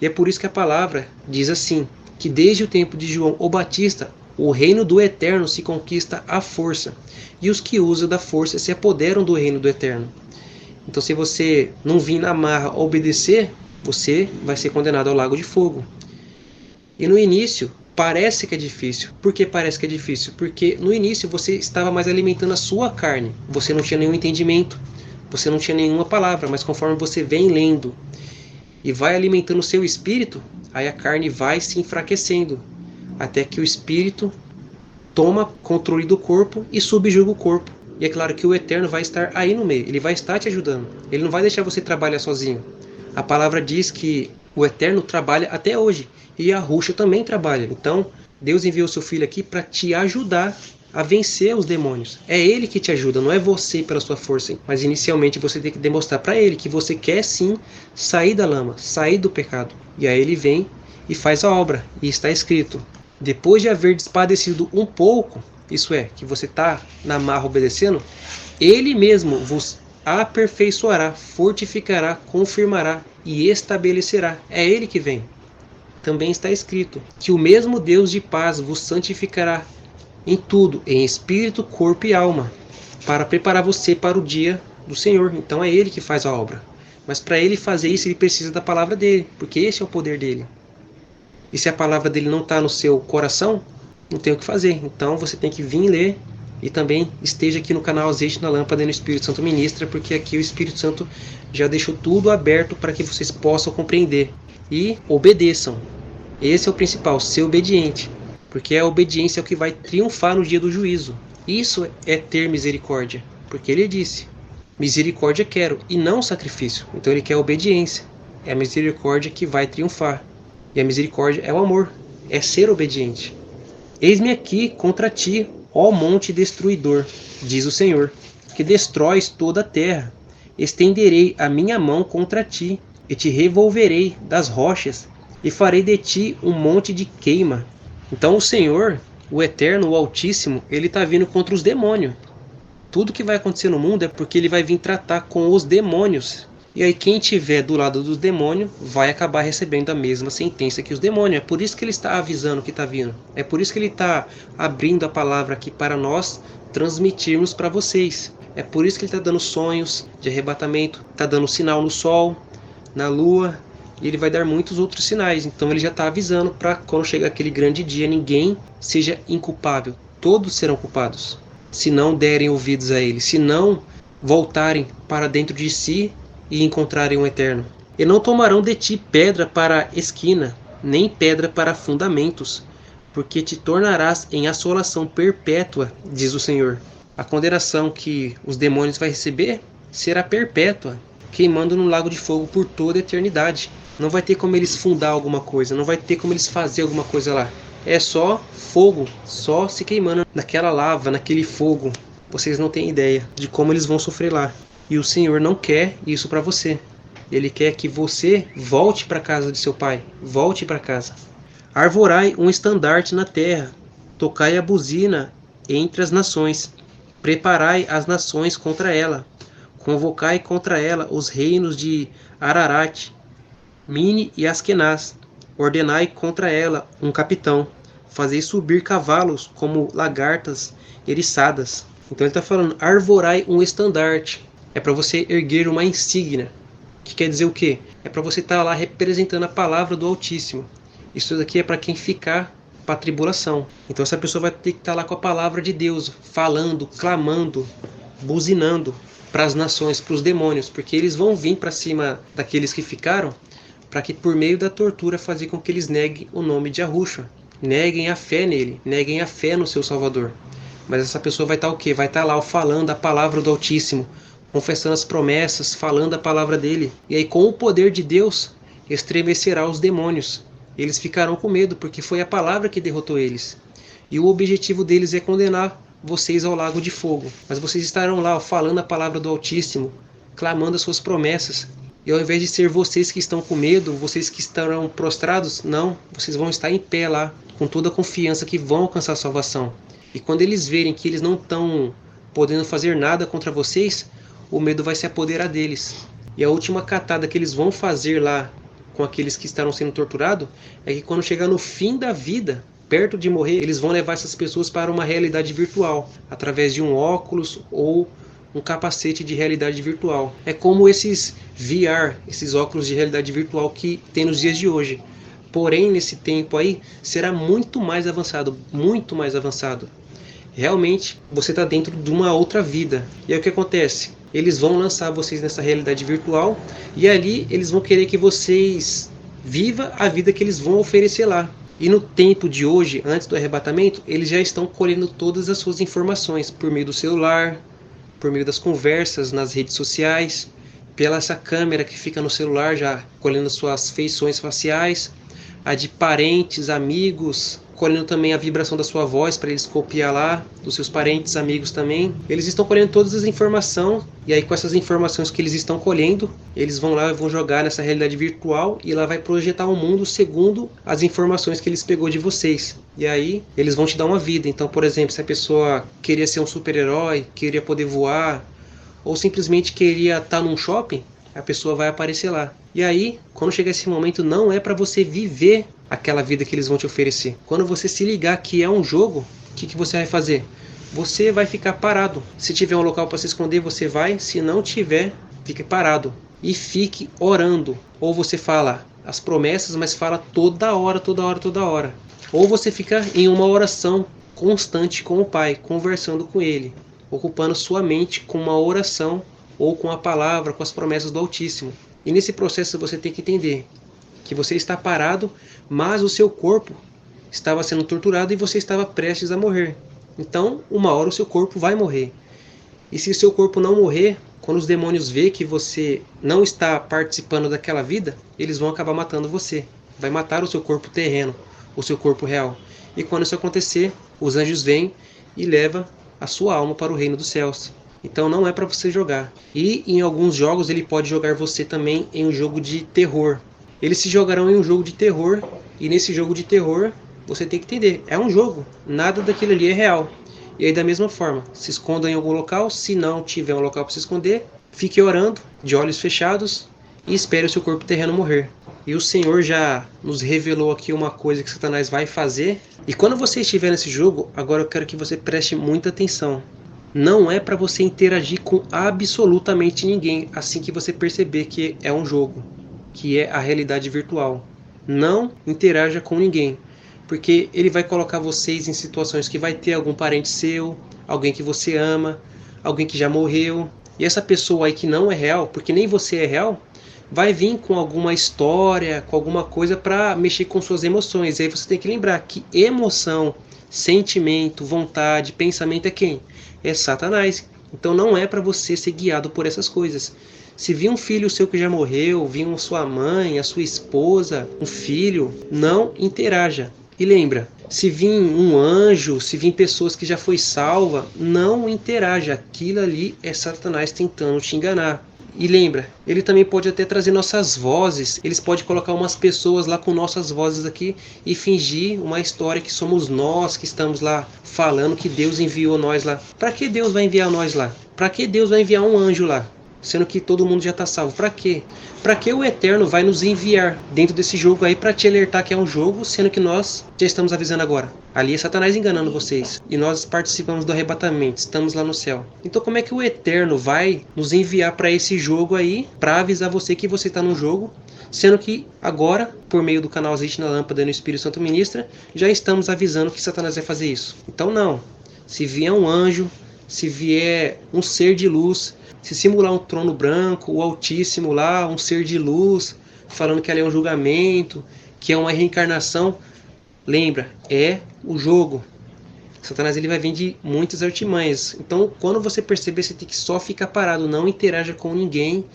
E é por isso que a palavra diz assim, que desde o tempo de João o Batista, o reino do Eterno se conquista à força, e os que usam da força se apoderam do reino do Eterno. Então, se você não vir na marra obedecer, você vai ser condenado ao lago de fogo. E no início, parece que é difícil. Por que parece que é difícil? Porque no início você estava mais alimentando a sua carne. Você não tinha nenhum entendimento. Você não tinha nenhuma palavra. Mas conforme você vem lendo e vai alimentando o seu espírito, aí a carne vai se enfraquecendo. Até que o espírito toma controle do corpo e subjuga o corpo. E é claro que o Eterno vai estar aí no meio. Ele vai estar te ajudando. Ele não vai deixar você trabalhar sozinho. A palavra diz que o Eterno trabalha até hoje. E a Ruxa também trabalha. Então, Deus enviou seu filho aqui para te ajudar a vencer os demônios. É ele que te ajuda, não é você pela sua força. Mas inicialmente você tem que demonstrar para ele que você quer sim sair da lama, sair do pecado. E aí ele vem e faz a obra. E está escrito, depois de haver despadecido um pouco, isso é, que você está na marra obedecendo, ele mesmo vos aperfeiçoará, fortificará, confirmará e estabelecerá. É ele que vem. Também está escrito que o mesmo Deus de paz vos santificará em tudo, em espírito, corpo e alma, para preparar você para o dia do Senhor. Então é ele que faz a obra. Mas para ele fazer isso, ele precisa da palavra dele, porque esse é o poder dele. E se a palavra dele não está no seu coração, não tem o que fazer. Então você tem que vir ler e também esteja aqui no canal Azeite na Lâmpada e no Espírito Santo Ministra, porque aqui o Espírito Santo já deixou tudo aberto para que vocês possam compreender e obedeçam. Esse é o principal, ser obediente, porque a obediência é o que vai triunfar no dia do juízo. Isso é ter misericórdia, porque ele disse, misericórdia quero e não sacrifício. Então ele quer obediência, é a misericórdia que vai triunfar. E a misericórdia é o amor, é ser obediente. Eis-me aqui contra ti, ó monte destruidor, diz o Senhor, que destróis toda a terra. Estenderei a minha mão contra ti, e te revolverei das rochas, e farei de ti um monte de queima. Então o Senhor, o Eterno, o Altíssimo, ele está vindo contra os demônios. Tudo que vai acontecer no mundo é porque ele vai vir tratar com os demônios. E aí quem estiver do lado dos demônios vai acabar recebendo a mesma sentença que os demônios. É por isso que ele está avisando que está vindo. É por isso que ele está abrindo a palavra aqui para nós transmitirmos para vocês. É por isso que ele está dando sonhos de arrebatamento, está dando sinal no sol, na lua, e ele vai dar muitos outros sinais. Então ele já está avisando para quando chegar aquele grande dia, ninguém seja inculpável. Todos serão culpados, se não derem ouvidos a ele, se não voltarem para dentro de si e encontrarem o Eterno. E não tomarão de ti pedra para esquina, nem pedra para fundamentos, porque te tornarás em assolação perpétua, diz o Senhor. A condenação que os demônios vão receber será perpétua, queimando no lago de fogo por toda a eternidade. Não vai ter como eles fundar alguma coisa, não vai ter como eles fazer alguma coisa lá. É só fogo, só se queimando naquela lava, naquele fogo. Vocês não têm ideia de como eles vão sofrer lá. E o Senhor não quer isso para você. Ele quer que você volte para a casa de seu pai. Volte para casa. Arvorai um estandarte na terra. Tocai a buzina entre as nações. Preparai as nações contra ela. Convocai contra ela os reinos de Ararat, Mini e Askenaz. Ordenai contra ela um capitão. Fazei subir cavalos como lagartas eriçadas. Então ele está falando, arvorai um estandarte. É para você erguer uma insígnia. Que quer dizer o quê? É para você estar lá representando a palavra do Altíssimo. Isso daqui é para quem ficar para a tribulação. Então essa pessoa vai ter que estar lá com a palavra de Deus, falando, clamando, buzinando para as nações, para os demônios, porque eles vão vir para cima daqueles que ficaram, para que por meio da tortura fazer com que eles neguem o nome de Yahushua, neguem a fé nele, neguem a fé no seu Salvador. Mas essa pessoa vai estar o quê? Vai estar lá falando a palavra do Altíssimo, confessando as promessas, falando a palavra dele. E aí, com o poder de Deus, estremecerá os demônios. Eles ficarão com medo, porque foi a palavra que derrotou eles. E o objetivo deles é condenar vocês ao lago de fogo. Mas vocês estarão lá falando a palavra do Altíssimo, clamando as suas promessas. E ao invés de ser vocês que estão com medo, vocês que estarão prostrados, não, vocês vão estar em pé lá, com toda a confiança que vão alcançar a salvação. E quando eles verem que eles não estão podendo fazer nada contra vocês, o medo vai se apoderar deles. E a última catada que eles vão fazer lá com aqueles que estarão sendo torturados é que quando chegar no fim da vida, perto de morrer, eles vão levar essas pessoas para uma realidade virtual, através de um óculos ou um capacete de realidade virtual. É como esses VR, esses óculos de realidade virtual que tem nos dias de hoje. Porém, nesse tempo aí, será muito mais avançado, muito mais avançado. Realmente, você está dentro de uma outra vida. E aí o que acontece? Eles vão lançar vocês nessa realidade virtual e ali eles vão querer que vocês vivam a vida que eles vão oferecer lá. E no tempo de hoje, antes do arrebatamento, eles já estão colhendo todas as suas informações por meio do celular, por meio das conversas nas redes sociais, pela essa câmera que fica no celular já colhendo suas feições faciais, a de parentes, amigos, colhendo também a vibração da sua voz para eles copiar lá, dos seus parentes, amigos também. Eles estão colhendo todas as informações, e aí com essas informações que eles estão colhendo, eles vão lá e vão jogar nessa realidade virtual, e lá vai projetar um mundo segundo as informações que eles pegou de vocês. E aí eles vão te dar uma vida. Então, por exemplo, se a pessoa queria ser um super-herói, queria poder voar, ou simplesmente queria estar num shopping, a pessoa vai aparecer lá. E aí, quando chegar esse momento, não é para você viver aquela vida que eles vão te oferecer. Quando você se ligar que é um jogo, o que você vai fazer? Você vai ficar parado. Se tiver um local para se esconder, você vai. Se não tiver, fique parado. E fique orando. Ou você fala as promessas, mas fala toda hora, toda hora, toda hora. Ou você fica em uma oração constante com o Pai, conversando com Ele, ocupando sua mente com uma oração ou com a palavra, com as promessas do Altíssimo. E nesse processo você tem que entender que você está parado, mas o seu corpo estava sendo torturado e você estava prestes a morrer. Então, uma hora o seu corpo vai morrer. E se o seu corpo não morrer, quando os demônios vê que você não está participando daquela vida, eles vão acabar matando você. Vai matar o seu corpo terreno, o seu corpo real. E quando isso acontecer, os anjos vêm e levam a sua alma para o reino dos céus. Então não é para você jogar. E em alguns jogos ele pode jogar você também em um jogo de terror. Eles se jogarão em um jogo de terror, e nesse jogo de terror você tem que entender, é um jogo, nada daquilo ali é real. E aí da mesma forma, se esconda em algum local, se não tiver um local para se esconder, fique orando, de olhos fechados, e espere o seu corpo terreno morrer. E o Senhor já nos revelou aqui uma coisa que Satanás vai fazer. E quando você estiver nesse jogo, agora eu quero que você preste muita atenção. Não é para você interagir com absolutamente ninguém assim que você perceber que é um jogo, que é a realidade virtual. Não interaja com ninguém, porque ele vai colocar vocês em situações que vai ter algum parente seu, alguém que você ama, alguém que já morreu. E essa pessoa aí que não é real, porque nem você é real, vai vir com alguma história, com alguma coisa para mexer com suas emoções. E aí você tem que lembrar que emoção, sentimento, vontade, pensamento é quem? É Satanás. Então não é para você ser guiado por essas coisas. Se vir um filho seu que já morreu, vir sua mãe, a sua esposa, um filho, não interaja. E lembra, se vir um anjo, se vir pessoas que já foi salva, não interaja. Aquilo ali é Satanás tentando te enganar. E lembra, ele também pode até trazer nossas vozes. Eles podem colocar umas pessoas lá com nossas vozes aqui e fingir uma história que somos nós que estamos lá falando que Deus enviou nós lá. Para que Deus vai enviar nós lá? Para que Deus vai enviar um anjo lá? Sendo que todo mundo já está salvo. Para quê? Para que o Eterno vai nos enviar dentro desse jogo aí para te alertar que é um jogo, sendo que nós já estamos avisando agora? Ali é Satanás enganando vocês. E nós participamos do arrebatamento, estamos lá no céu. Então como é que o Eterno vai nos enviar para esse jogo aí, para avisar você que você está no jogo, sendo que agora, por meio do canal Azeite na Lâmpada e no Espírito Santo Ministra, já estamos avisando que Satanás vai fazer isso? Então não. Se vier um anjo, se vier um ser de luz, se simular um trono branco, o Altíssimo lá, um ser de luz, falando que ali é um julgamento, que é uma reencarnação, lembra, é o jogo. Satanás ele vai vir de muitas artimanhas. Então, quando você perceber, você tem que só ficar parado, não interaja com ninguém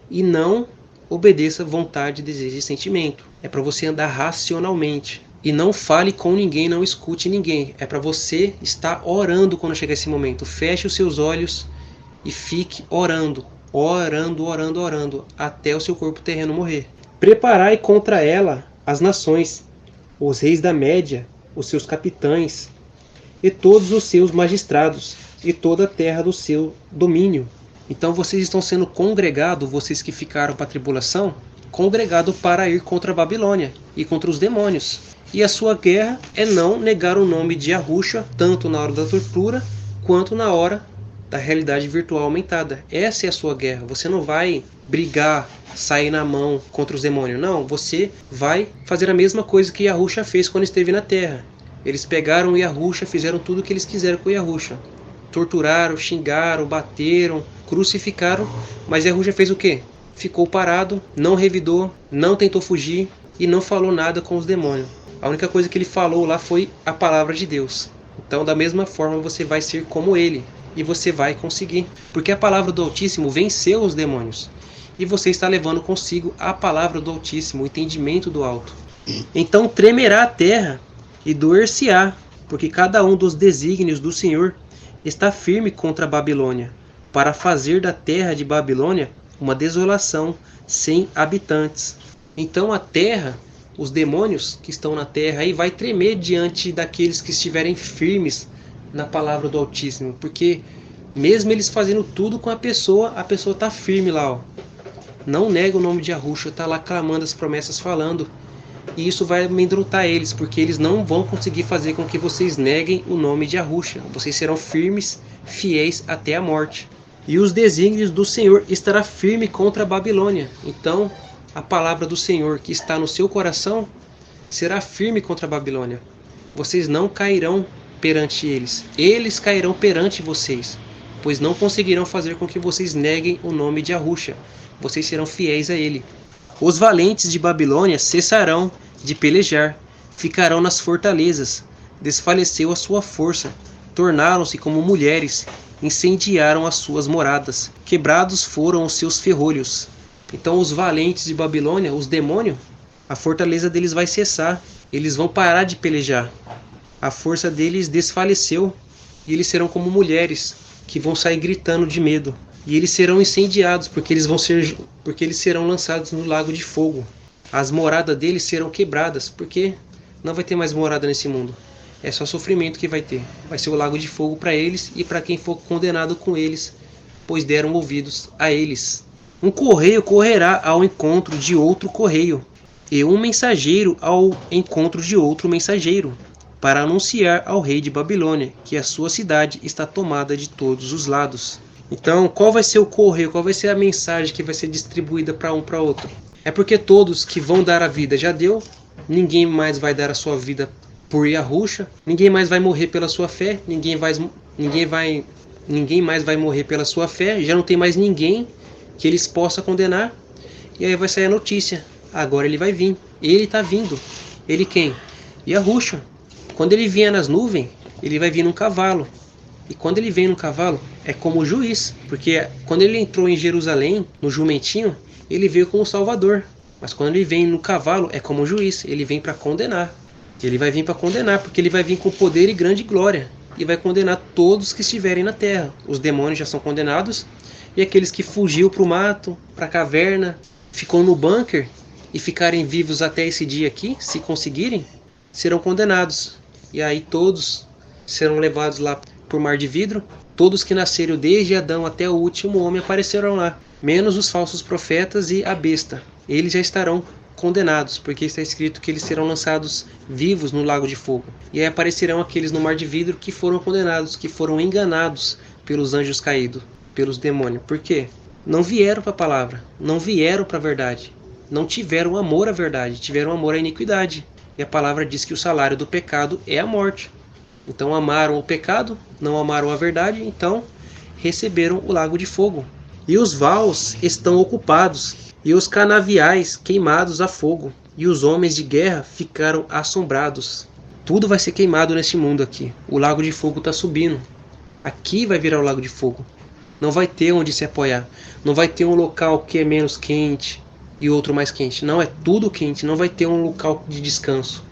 e não obedeça vontade, desejo e sentimento. É para você andar racionalmente. E não fale com ninguém, não escute ninguém. É para você estar orando quando chegar esse momento. Feche os seus olhos e fique orando. Orando, orando, orando, até o seu corpo terreno morrer. Preparai contra ela as nações, os reis da Média, os seus capitães, e todos os seus magistrados, e toda a terra do seu domínio. Então vocês estão sendo congregados, vocês que ficaram para a tribulação, congregados para ir contra a Babilônia e contra os demônios. E a sua guerra é não negar o nome de Yahusha, tanto na hora da tortura, quanto na hora da realidade virtual aumentada. Essa é a sua guerra. Você não vai brigar, sair na mão contra os demônios. Não, você vai fazer a mesma coisa que Yahusha fez quando esteve na Terra. Eles pegaram o Yahusha, fizeram tudo o que eles quiseram com o Yahusha. Torturaram, xingaram, bateram, crucificaram. Mas Yahusha fez o quê? Ficou parado, não revidou, não tentou fugir e não falou nada com os demônios. A única coisa que ele falou lá foi a palavra de Deus. Então, da mesma forma, você vai ser como ele. E você vai conseguir. Porque a palavra do Altíssimo venceu os demônios. E você está levando consigo a palavra do Altíssimo, o entendimento do alto. Então tremerá a terra e doer-se-á, porque cada um dos desígnios do Senhor está firme contra a Babilônia, para fazer da terra de Babilônia uma desolação sem habitantes. Então a terra, os demônios que estão na terra aí vai tremer diante daqueles que estiverem firmes na palavra do Altíssimo, porque mesmo eles fazendo tudo com a pessoa está firme lá, ó. Não nega o nome de Yahusha, está lá clamando as promessas, falando, e isso vai amedrontar eles, porque eles não vão conseguir fazer com que vocês neguem o nome de Yahusha. Vocês serão firmes, fiéis até a morte. E os desígnios do Senhor estará firme contra a Babilônia. Então a palavra do Senhor que está no seu coração será firme contra a Babilônia. Vocês não cairão perante eles. Eles cairão perante vocês, pois não conseguirão fazer com que vocês neguem o nome de Yahusha. Vocês serão fiéis a ele. Os valentes de Babilônia cessarão de pelejar, ficarão nas fortalezas. Desfaleceu a sua força, tornaram-se como mulheres, incendiaram as suas moradas, quebrados foram os seus ferrolhos. Então os valentes de Babilônia, os demônios, a fortaleza deles vai cessar, eles vão parar de pelejar. A força deles desfaleceu e eles serão como mulheres que vão sair gritando de medo. E eles serão incendiados porque eles serão lançados no lago de fogo. As moradas deles serão quebradas porque não vai ter mais morada nesse mundo. É só sofrimento que vai ter. Vai ser o lago de fogo para eles e para quem for condenado com eles, pois deram ouvidos a eles. Um correio correrá ao encontro de outro correio, e um mensageiro ao encontro de outro mensageiro, para anunciar ao rei de Babilônia que a sua cidade está tomada de todos os lados. Então, qual vai ser o correio? Qual vai ser a mensagem que vai ser distribuída para um para outro? É porque todos que vão dar a vida já deu, ninguém mais vai dar a sua vida por Yahusha, ninguém mais vai morrer pela sua fé, ninguém mais vai morrer pela sua fé, já não tem mais ninguém que eles possam condenar. E aí vai sair a notícia, agora ele vai vir, ele está vindo. Ele quem? Yahusha. Quando ele vier nas nuvens, ele vai vir num cavalo. E quando ele vem no cavalo, é como juiz. Porque quando ele entrou em Jerusalém, no jumentinho, ele veio como salvador. Mas quando ele vem no cavalo, é como juiz. Ele vem para condenar. Ele vai vir para condenar, porque ele vai vir com poder e grande glória. E vai condenar todos que estiverem na terra. Os demônios já são condenados. E aqueles que fugiu para o mato, para a caverna, ficou no bunker e ficarem vivos até esse dia aqui, se conseguirem, serão condenados. E aí todos serão levados lá por mar de vidro. Todos que nasceram desde Adão até o último homem aparecerão lá, menos os falsos profetas e a besta. Eles já estarão condenados, porque está escrito que eles serão lançados vivos no lago de fogo. E aí aparecerão aqueles no mar de vidro que foram condenados, que foram enganados pelos anjos caídos, pelos demônios. Por quê? Não vieram para a palavra, não vieram para a verdade, não tiveram amor à verdade, tiveram amor à iniquidade. E a palavra diz que o salário do pecado é a morte. Então amaram o pecado, não amaram a verdade, então receberam o lago de fogo. E os vaus estão ocupados, e os canaviais queimados a fogo, e os homens de guerra ficaram assombrados. Tudo vai ser queimado neste mundo aqui. O lago de fogo está subindo. Aqui vai virar o lago de fogo. Não vai ter onde se apoiar. Não vai ter um local que é menos quente e outro mais quente. Não, é tudo quente. Não vai ter um local de descanso.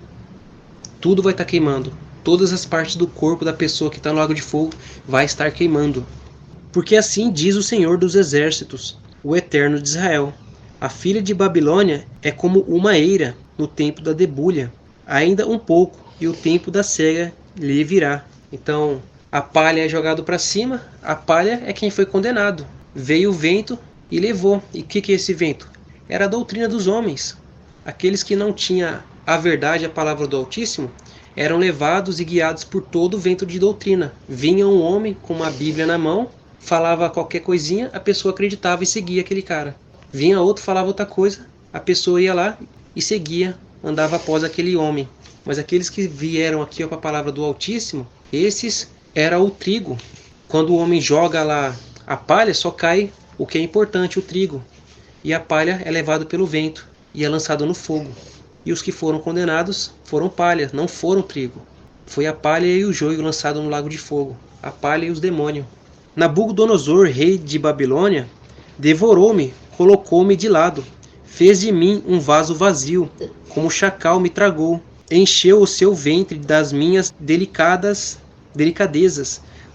Tudo vai estar queimando. Todas as partes do corpo da pessoa que está no lago de fogo vai estar queimando. Porque assim diz o Senhor dos Exércitos, o Eterno de Israel. A filha de Babilônia é como uma eira no tempo da debulha. Ainda um pouco, e o tempo da cega lhe virá. Então, a palha é jogado para cima, a palha é quem foi condenado. Veio o vento e levou. E o que é esse vento? Era a doutrina dos homens. Aqueles que não tinham a verdade, a palavra do Altíssimo, eram levados e guiados por todo o vento de doutrina. Vinha um homem com uma Bíblia na mão, falava qualquer coisinha, a pessoa acreditava e seguia aquele cara. Vinha outro, falava outra coisa, a pessoa ia lá e seguia, andava após aquele homem. Mas aqueles que vieram aqui para a palavra do Altíssimo, esses era o trigo. Quando o homem joga lá a palha, só cai o que é importante, o trigo. E a palha é levada pelo vento e é lançada no fogo. E os que foram condenados foram palha, não foram trigo. Foi a palha e o joio lançado no lago de fogo, a palha e os demônios. Nabucodonosor, rei de Babilônia, devorou-me, colocou-me de lado, fez de mim um vaso vazio, como chacal me tragou, encheu o seu ventre das minhas delicadezas,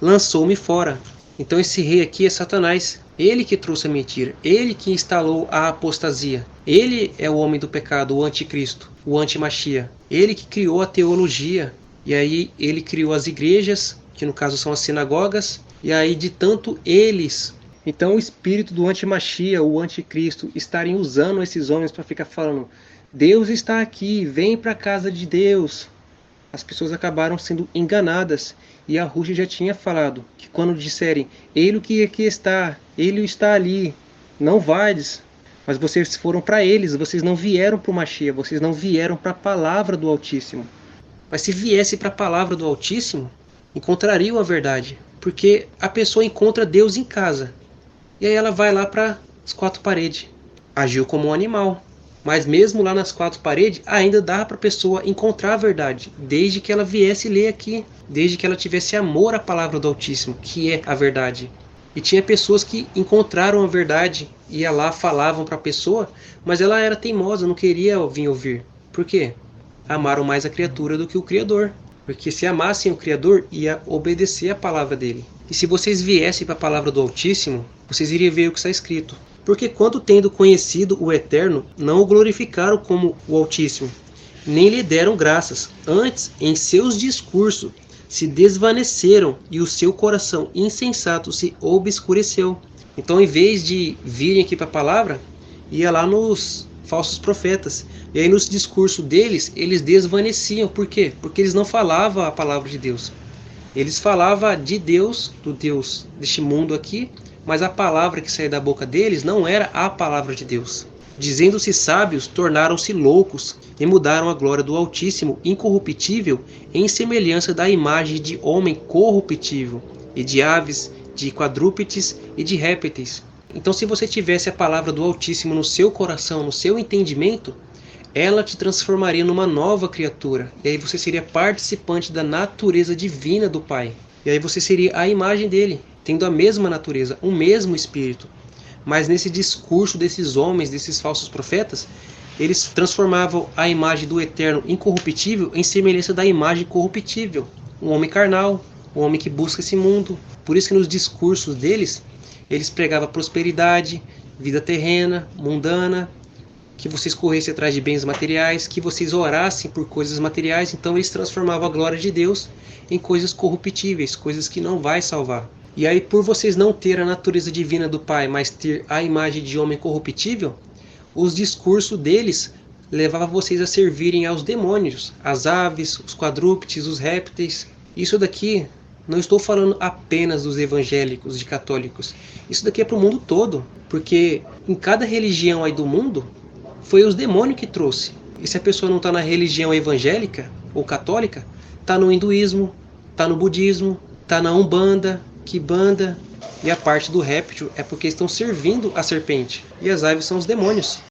lançou-me fora. Então esse rei aqui é Satanás, ele que trouxe a mentira, ele que instalou a apostasia, ele é o homem do pecado, o anticristo, o antimachia, ele que criou a teologia, e aí ele criou as igrejas, que no caso são as sinagogas, e aí de tanto eles, então o espírito do antimachia, o anticristo, estarem usando esses homens para ficar falando, Deus está aqui, vem para a casa de Deus. As pessoas acabaram sendo enganadas. E a Rússia já tinha falado que quando disserem, ele que aqui está, ele está ali, não vades. Mas vocês foram para eles, vocês não vieram para o Machia, vocês não vieram para a palavra do Altíssimo. Mas se viesse para a palavra do Altíssimo, encontrariam a verdade. Porque a pessoa encontra Deus em casa. E aí ela vai lá para as quatro paredes. Agiu como um animal. Mas mesmo lá nas quatro paredes, ainda dá para a pessoa encontrar a verdade. Desde que ela viesse ler aqui. Desde que ela tivesse amor à palavra do Altíssimo, que é a verdade. E tinha pessoas que encontraram a verdade, ia lá, falavam para a pessoa, mas ela era teimosa, não queria vir ouvir. Por quê? Amaram mais a criatura do que o Criador. Porque se amassem o Criador, ia obedecer a palavra dele. E se vocês viessem para a palavra do Altíssimo, vocês iriam ver o que está escrito. Porque quando tendo conhecido o Eterno, não o glorificaram como o Altíssimo, nem lhe deram graças. Antes, em seus discursos, se desvaneceram e o seu coração insensato se obscureceu. Então, em vez de virem aqui para a palavra, ia lá nos falsos profetas. E aí nos discursos deles, eles desvaneciam. Por quê? Porque eles não falavam a palavra de Deus. Eles falavam de Deus, do Deus deste mundo aqui, mas a palavra que saía da boca deles não era a palavra de Deus. Dizendo-se sábios, tornaram-se loucos e mudaram a glória do Altíssimo, incorruptível, em semelhança da imagem de homem corruptível, e de aves, de quadrúpedes e de répteis. Então, se você tivesse a palavra do Altíssimo no seu coração, no seu entendimento, ela te transformaria numa nova criatura. E aí você seria participante da natureza divina do Pai. E aí você seria a imagem dele, tendo a mesma natureza, o mesmo espírito. Mas nesse discurso desses homens, desses falsos profetas, eles transformavam a imagem do Eterno incorruptível em semelhança da imagem corruptível. Um homem carnal, um homem que busca esse mundo. Por isso que nos discursos deles, eles pregavam prosperidade, vida terrena, mundana, que vocês corressem atrás de bens materiais, que vocês orassem por coisas materiais. Então eles transformavam a glória de Deus em coisas corruptíveis, coisas que não vai salvar. E aí, por vocês não ter a natureza divina do Pai, mas ter a imagem de homem corruptível, os discursos deles levavam vocês a servirem aos demônios, as aves, os quadrúpedes, os répteis. Isso daqui, não estou falando apenas dos evangélicos, de católicos. Isso daqui é para o mundo todo, porque em cada religião aí do mundo, foi os demônios que trouxe. E se a pessoa não está na religião evangélica ou católica, está no hinduísmo, está no budismo, está na umbanda, quimbanda, e a parte do réptil é porque estão servindo a serpente. E as aves são os demônios.